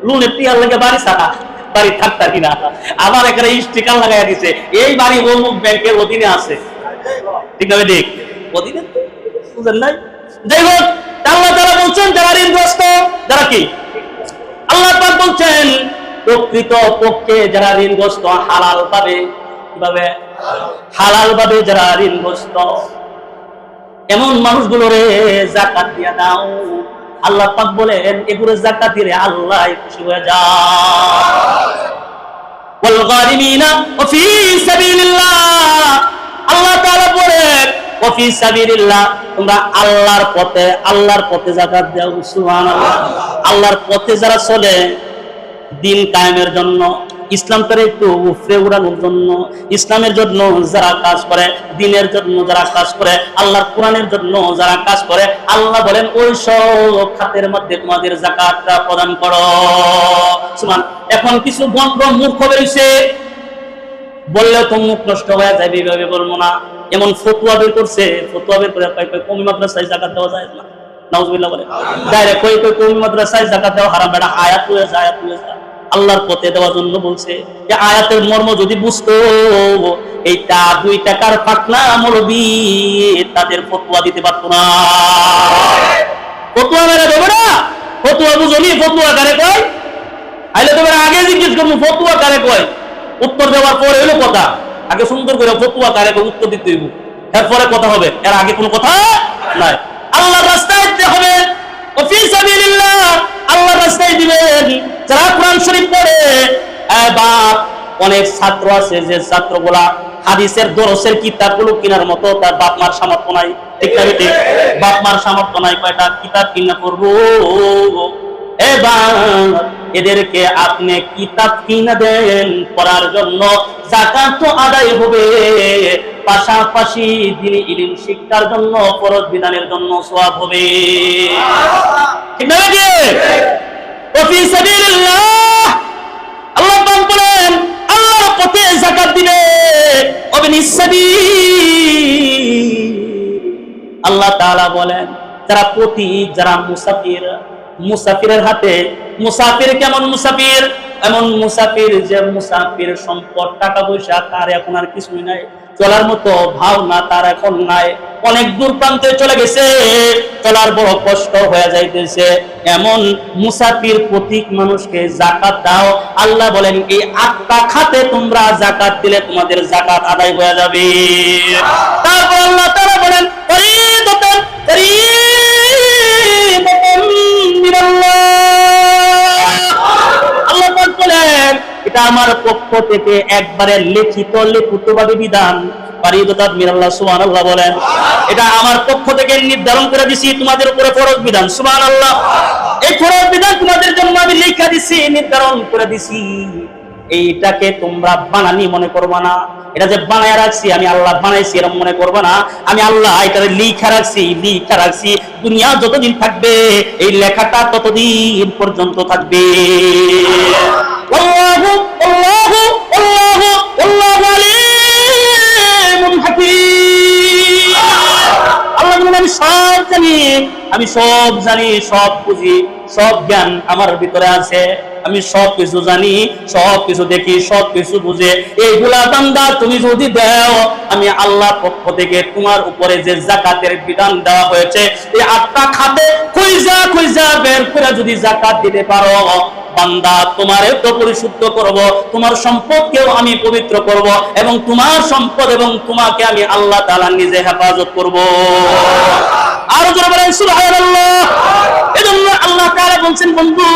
লোনের টিয়ার লাগে বাড়ি ছাড়া বাড়ি থাকতা কিনা, আবার এখানে স্টিকার লাগাই দিছে এই বাড়ি অমুক ব্যাংকের অধীনে আছে, ঠিক না ঠিক? অধীনে বুঝেন নাই? যাই হোক, আল্লাহ তাআলা বলছেন যারা ঋণগ্রস্ত, যারা কি, আল্লাহ পাক বলছেন প্রকৃত পক্ষে যারা ঋণগ্রস্ত হালাল পাবে, কিভাবে? হালাল ভাবে যারা ঋণগ্রস্ত, এমন মানুষগুলোরে যাকাত দিয়া দাও। আল্লাহ পাক বলেন এগুলো যাকাত দিলে আল্লাহ খুশি হয়ে যায়। ওয়াল গারিমিনা ওয়া ফি সাবিলিল্লাহ, আল্লাহ তাআলা বলেন ওয়া ফি সাবিলিল্লাহ, তোমরা আল্লাহর পথে যাকাত দাও। সুবহানাল্লাহ। আল্লাহর পথে যারা চলে দিন কায়েমের জন্য, ইসলামটারে একটু উপরে উড়ানোর জন্য, ইসলামের জন্য যারা কাজ করে, দিনের জন্য যারা কাজ করে, আল্লাহর কোরআনের জন্য যারা কাজ করে, আল্লাহ বলেন ওই সব খাতের মধ্যে তোমাদের যাকাতটা প্রদান করো। সুবহান। এখন কিছু গন্ড মূর্খ বেরিয়েছে, বললেও তো মুখ নষ্ট হয়ে যায়, এইভাবে বলবো না, এমন ফতোয়া বের করছে, ফতোয়া বের করে কওমি মাদ্রাসায় যাকাত দেওয়া যায় না, নাউজুবিল্লাহ বলে ডাইরেক্ট কওমি মাদ্রাসায় যাকাত দেওয়া হারাম, এটা আয়াত হয়ে যায়, আয়াত হয়ে যায়। আল্লাহর পথে দেওয়ার জন্য বলছে, যে আয়াতের মর্ম যদি বুঝতো, এইটা 2 টাকার ফাকনা মৌলবি তাদের ফতোয়া দিতে পারতো না। ফতোয়া মেরে দেবো না, ফতোয়া বুঝলি, ফতোয়া কারে কয়? আইলে তোমার আগে জিজ্ঞেস করবো ফতোয়া কারে কয়, উত্তর দেওয়ার পরে হইলো কথা, আগে সুন্দর করে ফতোয়া কারে কয় উত্তর দিতে হইব, এরপরে কথা হবে, এর আগে কোনো কথা নাই। আল্লাহর রাস্তায় দিতে হবে, ফি সাবিলিল্লাহ, আল্লাহর রাস্তায় দিবেন। যারা কোরআন শরীফ পড়ে, বাপ অনেক ছাত্র আছে যে ছাত্রগুলা হাদিসের দরসের কিতাবগুলো কেনার মতো তার বাপ মার সামর্থ্য নাই, ঠিক না ঠিক? বাপ মার সামর্থ্য নাই, কয়টা কিতাব কিনা করবো? এবার এদেরকে আপনি কিতাব কিনে দেন পড়ার জন্য, যাকাত তো আদায় হবে, পাশাপাশি দ্বীনি ইলম শিক্ষার জন্য, ফরজ বিধানের জন্য সওয়াব হবে, ঠিক না ঠিক? ওয়া ফি সাবিলিল্লাহ, আল্লাহ পাক বলেন আল্লাহর পথে যাকাত দিবে। ওবিনিস সাবিল, আল্লাহ তাআলা বলেন যারা যারা মুসাফিরের হাতে, মুসাফির কেমন মুসাফির? এমন মুসাফির যে মুসাফির সম্পদ টাকা পয়সা তার এখন আর কিছুই নাই, চলার মতো ভাবনা তার এখন নাই, অনেক দূর প্রান্তে চলে গেছে, চলার বড় কষ্ট হয়ে যাইতেছে, এমন মুসাফির প্রতীক মানুষকে যাকাত দাও। আল্লাহ বলেন এই 8টা খাতে তোমরা যাকাত দিলে তোমাদের যাকাত আদায় হয়ে যাবে। তারপর আল্লাহ তাআলা বলেন ফরিদাতান মিনাল্লাহ, আল্লাহ পাক বলেন এটা আমার পক্ষ থেকে একবারে লিখিতভাবে বিধান, ফরিদাতান মিনাল্লাহ। সুবহানাল্লাহ বলেন, এটা আমার পক্ষ থেকে নির্ধারণ করে দিছি তোমাদের উপরে ফরজ বিধান। সুবহানাল্লাহ, এই ফরজ বিধান তোমাদের জন্য আমি লিখা দিছি, নির্ধারণ করে দিছি। এইটাকে তোমরা বানানি মনে করবা না, এটা যে বানায় রাখছি আমি আল্লাহ বানাইছি এরকম মনে করবা না, আমি আল্লাহ এটা লিখা রাখছি। দুনিয়া যতদিন থাকবে এই লেখাটা ততদিন পর্যন্ত থাকবে। আল্লাহু আল্লাহু আল্লাহু আল্লাহু আলিমুন হাকীম। আল্লাহ বলেন আমি সব জানি, সব বুঝি, সব জ্ঞান আমার ভিতরে আছে, আমি সব কিছু জানি, সব কিছু দেখি, সব কিছু বুঝে। এইগুলা বান্দা তুমি যদি দাও, আমি আল্লাহ পক্ষ থেকে তোমার উপরে যে যাকাতের বিধান দেওয়া হয়েছে এই 8টা খাতে খুঁজা বের করে যদি যাকাত দিতে পারো, বান্দা তোমারে তো পরিশুদ্ধ করব, তোমার সম্পদকেও আমি পবিত্র করব, এবং তোমার সম্পদ এবং তোমাকে আমি আল্লাহ তাআলা নিজে হেফাজত করব। আর যারা বলেন সুবহানাল্লাহ। এজন্য আল্লাহ তাআলা বলেন, বন্ধু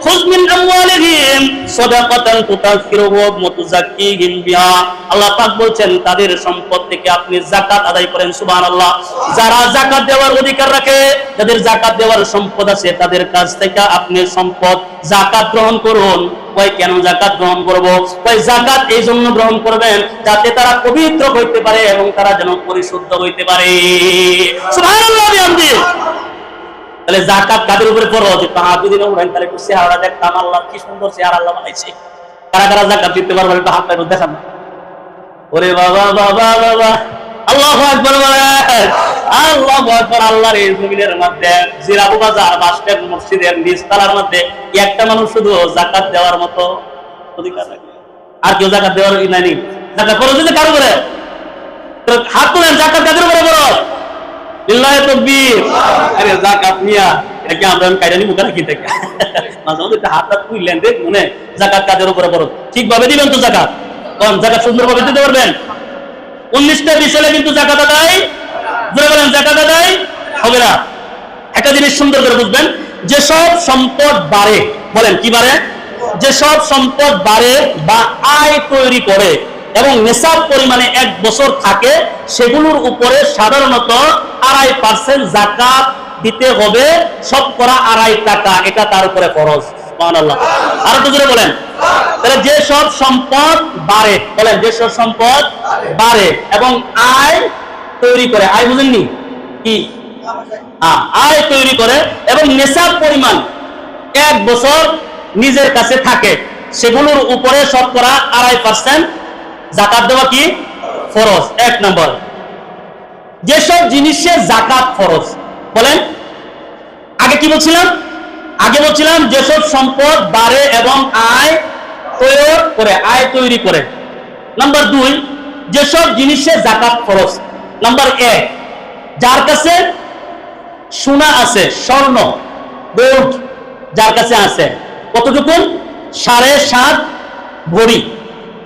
খুয মিন আমওয়ালিহিম সাদাকাতান তুতাহহিরুহুম ওয়া তুযাক্কিহিম বিহা। আল্লাহ পাক বলেন তাদের সম্পদ থেকে আপনি যাকাত আদায় করেন। সুবহানাল্লাহ। যারা যাকাত দেওয়ার অধিকার রাখে, যাদের যাকাত দেওয়ার সম্পদ আছে, তাদের কাছ থেকে আপনি সম্পদ যাকাত গ্রহণ করুন। কয় কেন যাকাত গ্রহণ করব? কয় যাকাত এই জন্য গ্রহণ করবেন যাতে তারা পবিত্র হইতে পারে এবং তারা যেন পরিশুদ্ধ হইতে পারে। সুবহানাল্লাহ। তাহলে যাকাত কাদের উপরে ফরজ? হাত যদি না উঠান তাহলে একটু চেহারা দেখতাম, আল্লাহ কি সুন্দর চেহারা আল্লাহ বানাইছে। কারা কারা যাকাত দিতে পারবে একটু হাতটা একটু দেখান। ওরে বাবা বাবা বাবা, আল্লাহু আকবার বলেন। আল্লাহু আকবার। আল্লাহর এই জমিনের মধ্যে জিরাবু বাজার বাসস্ট্যান্ড মসজিদের নিচতলার মধ্যে একটা মানুষ শুধু যাকাত দেওয়ার মতো অধিকার রাখে, আর কেউ যাকাত দেওয়ার নাই। যাকাত ফরজ হচ্ছে কার উপরে? হাত তুলেন। যাকাত কাদের উপরে ফরজ? লিল্লাহি তাকবীর। আরে যাকাত নিয়া এটা কি আমরা কাইরা নিমু কেন কি থেকে? মাঝে মধ্যে একটা হাতটা তুললেন দেখ মনে যাকাত কাদের উপরে ফরজ। ঠিকভাবে দিবেন তো যাকাত? কোন যাকাত সুন্দরভাবে দিতে পারবেন? 19টা বিষয়ে কিন্তু যাকাত আদায়, জোরে বলেন, যাকাত আদায় হবে না। একটা জিনিস সুন্দর করে বুঝবেন, যেসব সম্পদ বাড়ে, বলেন কি বাড়ে? যেসব সম্পদ বাড়ে বা আয় তৈরি করে এবং নিসাব পরিমাণে 1 বছর থাকে, সেগুলোর উপরে সাধারণত 2.5% যাকাত দিতে হবে। শতকরা 2.5 টাকা, এটা তার উপরে ফরজ। সুবহানাল্লাহ। আর একটু জোরে বলেন। তাহলে যেসব সম্পদ বাড়ে, বলেন যেসব সম্পদ বাড়ে এবং আয় তৈরি করে, আয় বুঝেননি কি? আয় তৈরি করে এবং নিসাব পরিমাণ 1 বছর নিজের কাছে থাকে, সেগুলোর উপরে শতকরা 2.5% যাকাত দেওয়া কি ফরজ। 1 নম্বর। যেসব জিনিসের যাকাত ফরজ, বলেন আগে কি বলছিলাম? আগে বলছিলাম যেসব সম্পদ বাড়ে এবং আয় তৈরি করে। নাম্বার 2, যেসব জিনিসের যাকাত ফরজ। নাম্বার 1, যার কাছে সোনা আছে, স্বর্ণ, গোল্ড যার কাছে আছে, কতটুকু? 7.5 ভরি।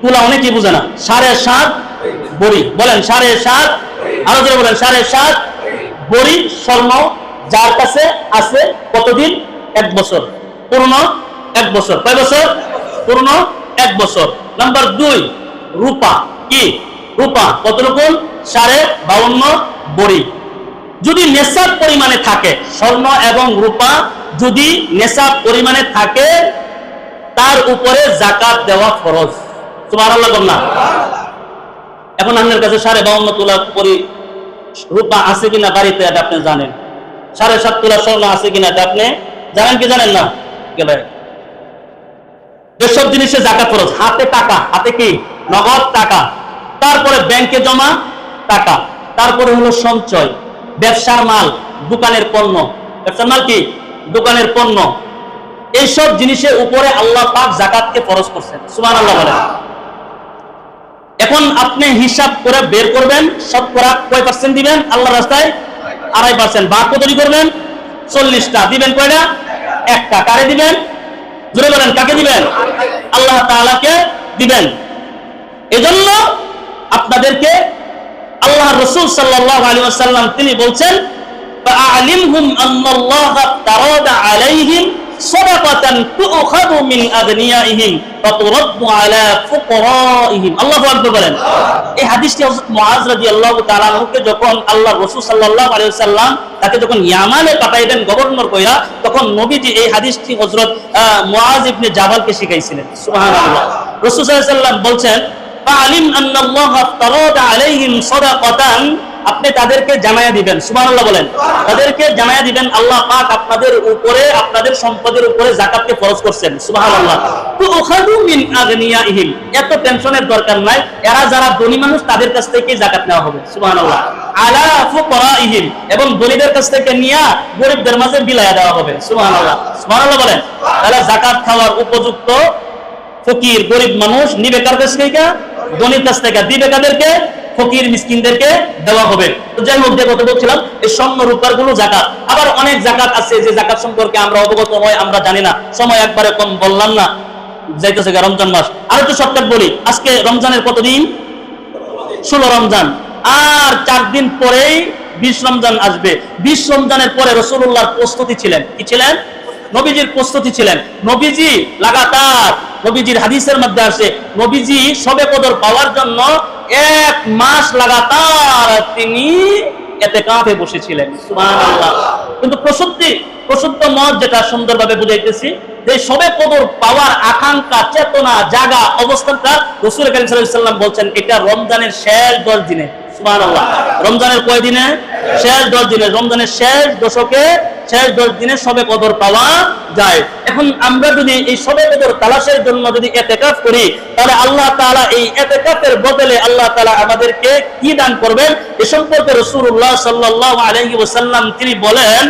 তুলা অনেকে বুঝে না। 7.5 ভরি, বলেন 7.5। আরো জোরে বলেন 7.5 ভরি স্বর্ণ যার কাছে আছে। কতদিন? 1 বছর। পূর্ণ 1 বছর। কয় বছর? পূর্ণ 1 বছর। নাম্বার 2, রূপা। কি? রূপা কতটুকু? 52.5 ভরি। যদি নেশাব পরিমাণে থাকে, স্বর্ণ এবং রূপা যদি নেশাব পরিমাণে থাকে, তার উপরে যাকাত দেওয়া ফরজ। সুবহানাল্লাহ বলনা। এখন আপনার কাছে 52.5 তোলা পরি রূপা আছে কিনা বাড়িতে, এটা আপনি জানেন। 7.5 তোলা স্বর্ণ আছে কিনা এটা আপনি জানেন কি জানেন না? গেলে এসব জিনিসে যাকাত ফরজ। হাতে টাকা, হাতে কি? নগদ টাকা। তারপরে ব্যাংকে জমা টাকা। তারপরে হলো সঞ্চয়, ব্যবসার মাল, দোকানের পণ্য। ব্যবসার মাল কি? দোকানের পণ্য। এইসব জিনিসের উপরে আল্লাহ পাক যাকাতকে ফরজ করছেন। সুবহানাল্লাহ বলেন। এখন আপনি হিসাব করে বের করবেন শতকরা কয় পার্সেন্ট দিবেন আল্লাহর রাস্তায়? 2.5%। ভাগ কত করবেন? 40টা। দিবেন কয়টা? 1টা। কারে দিবেন? জোরে বলেন, কাকে দিবেন? আল্লাহ তাআলাকে দিবেন। এজন্য আপনাদেরকে আল্লাহ রাসূল সাল্লাল্লাহু আলাইহি ওয়াসাল্লাম তিনি বলছেন, ফাআলিমহুম আন্নাল্লাহা তারাদা আলাইহিম সাদাকাতান তুখাযু মিন আগনিয়াইহিম ফাতুরাদ্দু আলা ফুকারাইহিম। আল্লাহু আকবার বলেন। এই হাদিসটি হযরত মুআজ রাদিয়াল্লাহু তাআলা আনহুকে যখন আল্লাহ রাসূল সাল্লাল্লাহু আলাইহি ওয়াসাল্লাম তাকে যখন ইয়ামানে পাঠাইলেন গভর্নর কইরা, তখন নবীজি এই হাদিসটি হযরত মুআজ ইবনে জাবালকে শিখাইছিলেন। সুবহানাল্লাহ। রাসূল সাল্লাল্লাহু আলাইহি ওয়াসাল্লাম বলছেন, ফাআলিম আন্নাল্লাহা তারাদা আলাইহিম সাদাকাতান, আপনি তাদেরকে জানায়া দিবেন। সুবহানাল্লাহ বলেন। তাদেরকে জানায়া দিবেন আল্লাহ পাক আপনাদের উপরে, আপনাদের সম্পদের উপরে যাকাতকে ফরজ করছেন। সুবহানাল্লাহ। তুখাযু মিন আগনিয়াইহিম, এত টেনশনের দরকার নাই। এরা যারা ধনী মানুষ তাদের কাছ থেকে যাকাত নেওয়া হবে। সুবহানাল্লাহ। আলা ফুকারাইহিম, এবং ধনীদের কাছ থেকে নিয়া গরিবদের মাঝে বিলায়া দেওয়া হবে। সুবহানাল্লাহ। সুবহানাল্লাহ বলেন। তাহলে যাকাত খাওয়ার উপযুক্ত ফকির গরিব মানুষ নিবে কার কাছ থেকে? ধনীর কাছ থেকে। দিবে কাদেরকে? ফকির মিসকিনদেরকে দেওয়া হবে। তো যাই হোক, যে কথা বলছিলাম, এই স্বর্ণ রূপার গুলো জাকাত। আবার অনেক জাকাত আছে যে জাকাত সম্পর্কে আমরা অবগত নই, আমরা জানি না। সময় একবারে কম, বললাম না, যাইতেছে রমজান মাস। আর একটু শর্টকাট বলি, আজকে রমজানের কতদিন? 16 রমজান। আর 4 দিন পরেই 20 রমজান আসবে। 20 রমজানের পরে রাসূলুল্লাহর প্রস্তুতি ছিলেন, কি ছিলেন? নবীজির প্রস্তুতি ছিলেন। নবীজি লাগাতার, নবীজির হাদিসের মধ্যে আসে, নবীজি শবে কদর পাওয়ার জন্য 1 মাস লাগাতার তিনি ইতিকাফে বসেছিলেন। সুবহানাল্লাহ। কিন্তু প্রসুদ্ধ মত যেটা সুন্দরভাবে বুঝাইতেছি, যে শবে কদর পাওয়ার আকাঙ্ক্ষা, চেতনা, জাগা অবস্থানটা রাসূল কারীম সাল্লাল্লাহু আলাইহি ওয়াসাল্লাম বলছেন এটা রমজানের শেষ 10 দিনে। সুবহানাল্লাহ। রমজানের কয় দিনে? শেষ 10 দিনে। রমজানের শেষ দশকে, শেষ 10 দিনে শবে কদর পাওয়া যায়। এখন আমরা যদি এই শবে কদর তালাশের জন্য যদি ইতিকাফ করি, তাহলে আল্লাহ তাআলা এই ইতিকাফের বদলে আল্লাহ তাআলা আমাদেরকে কি দান করবেন? এ সম্পর্কে রাসূলুল্লাহ সাল্লাল্লাহু আলাইহি ওয়াসাল্লাম তিনি বলেন,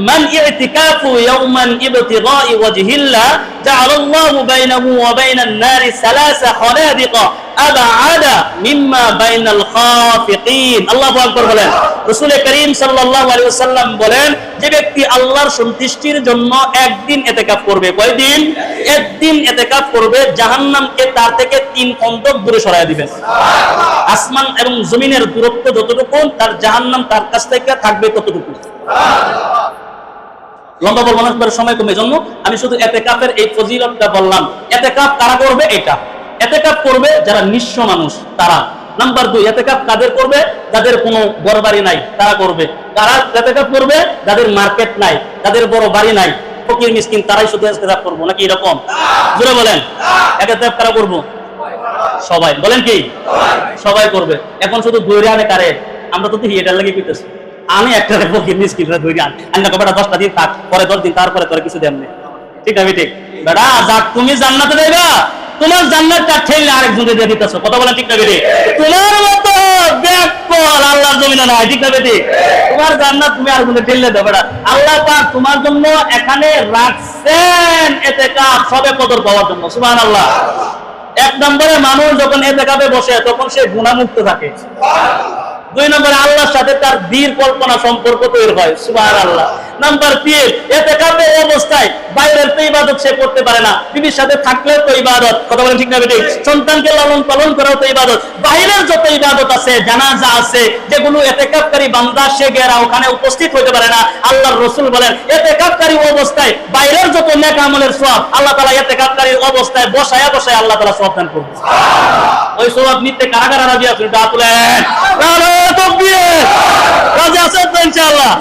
মান ইতিকাফু ইয়াওমান ইবতিগাই ওয়াজহিল্লাহ জাআলাল্লাহু বাইনাহু ওয়া বাইনান নারি সালাসা খালাদিকা আবআদা মিম্মা বাইনাল খাফিকিন। আল্লাহু আকবার বলেন। রাসূল করিম সাল্লাল্লাহু আলাইহি ওয়াসাল্লাম বলেন, যে ব্যক্তি আল্লাহর সন্তুষ্টির জন্য একদিন ইতিকাফ করবে, কয়দিন? একদিন ইতিকাফ করবে, জাহান্নামকে তার থেকে 3 খন্দক দূরে সরায় দিবেন। সুবহানাল্লাহ। আসমান এবং জমিনের দূরত্ব যতটুকু, তার জাহান্নাম তার কাছ থেকে থাকবে ততটুকু। সুবহানাল্লাহ। লম্বা বলবো না, সময় কমে, জন্য আমি শুধু ইতিকাফের এই ফজিলতটা বললাম। ইতিকাফ কারা করবে? এটা ইতিকাফ করবে যারা নিঃস্ব মানুষ, তারা। নাম্বার 2, ইতিকাফ কাদের করবে? যাদের কোনো বড় বাড়ি নাই, তারা করবে। কারা ইতিকাফ করবে? যাদের মার্কেট নাই, যাদের বড় বাড়ি নাই, ফকির মিসকিন, তারাই শুধু ইতিকাফ করবো, নাকি এরকম? জোরে বলেন। ইতিকাফ কারা করবো? সবাই। বলেন কি? সবাই করবে। এখন শুধু দৌড়ে আনে কারে? আমরা তো এটার লাগে কইতেছি, আমি একটা ফকির মিসকিনরা দৌড়ে আনি না, বেটা 10টা দিন থাক, পরে 10 দিন, তারপরে তোর কিছু দেন না। ঠিক আছে? ঠিক বেটা, যাক তুমি জান্নাতে যাইবা, তোমার জান্নাতটা ঠেলে আরেকজনকে দিয়ে দিতেছো। কথা বলেন ঠিক না বেটি? তোমার মতো ব্যাককল আল্লাহর জমিনে নাই। ঠিক না বেটি? তোমার জান্নাত তুমি আরেকজনকে ঠেলে দাও। বেটা, আল্লাহ পাক তোমার জন্য এখানে রাখছেন ইতিকাফ শবে কদর পাওয়ার জন্য। সুবহানাল্লাহ। 1 নম্বরে মানুষ যখন ইতিকাফে বসে তখন সে গুনাহমুক্ত থাকে। সুবহানাল্লাহ। 2 নম্বরে আল্লাহর সাথে তার দৃঢ় কল্পনা সম্পর্ক তৈরি হয়। সুবহানাল্লাহ। নাম্বার 3, ইতিকাফের অবস্থায় বাইরের তো ইবাদত সে করতে পারে না, বিবির সাথে থাকলেও তো ইবাদত। কথা বলেন ঠিক না বেটি? সন্তানকে লালন পালন করাও তো ইবাদত। বাইরের যত ইবাদত আছে, জানাজা আছে, যেগুলো ইতিকাফকারী বান্দা সে গেরা ওখানে উপস্থিত হতে পারে না, আল্লাহর রাসূল বলেন ইতিকাফকারী অবস্থায় বাইরের যত নেক আমলের সওয়াব আল্লাহ তাআলা ইতিকাফকারীর অবস্থায় বসায়া আল্লাহ তাআলা সওয়াব দান করবে। সুবহানাল্লাহ। ওই সওয়াব নিতে কারা কারা রাজি আছেন? তা তুলেন। রাজি আছেন তো ইনশাআল্লাহ?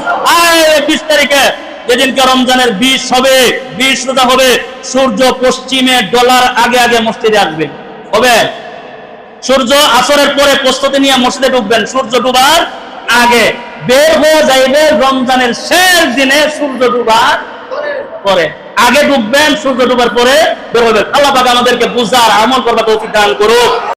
20 তারিখে যেদিনকে রমজানের 20 হবে, 20 রোজা হবে, সূর্য পশ্চিমে ডলার আগে আগে মসজিদে আসবে। হবে সূর্য আসরের পরে প্রস্তুতি নিয়ে মসজিদে ঢুকবেন, সূর্য ডুবার আগে বের হয়ে যাইবে। রমজানের শেষ দিনে সূর্য ডুবার পরে, আগে ঢুকবেন, সূর্য ডুবার পরে বের হবেন। আল্লাহ পাক আমাদেরকে বুঝার আমল করবার তৌফিক দান করুক।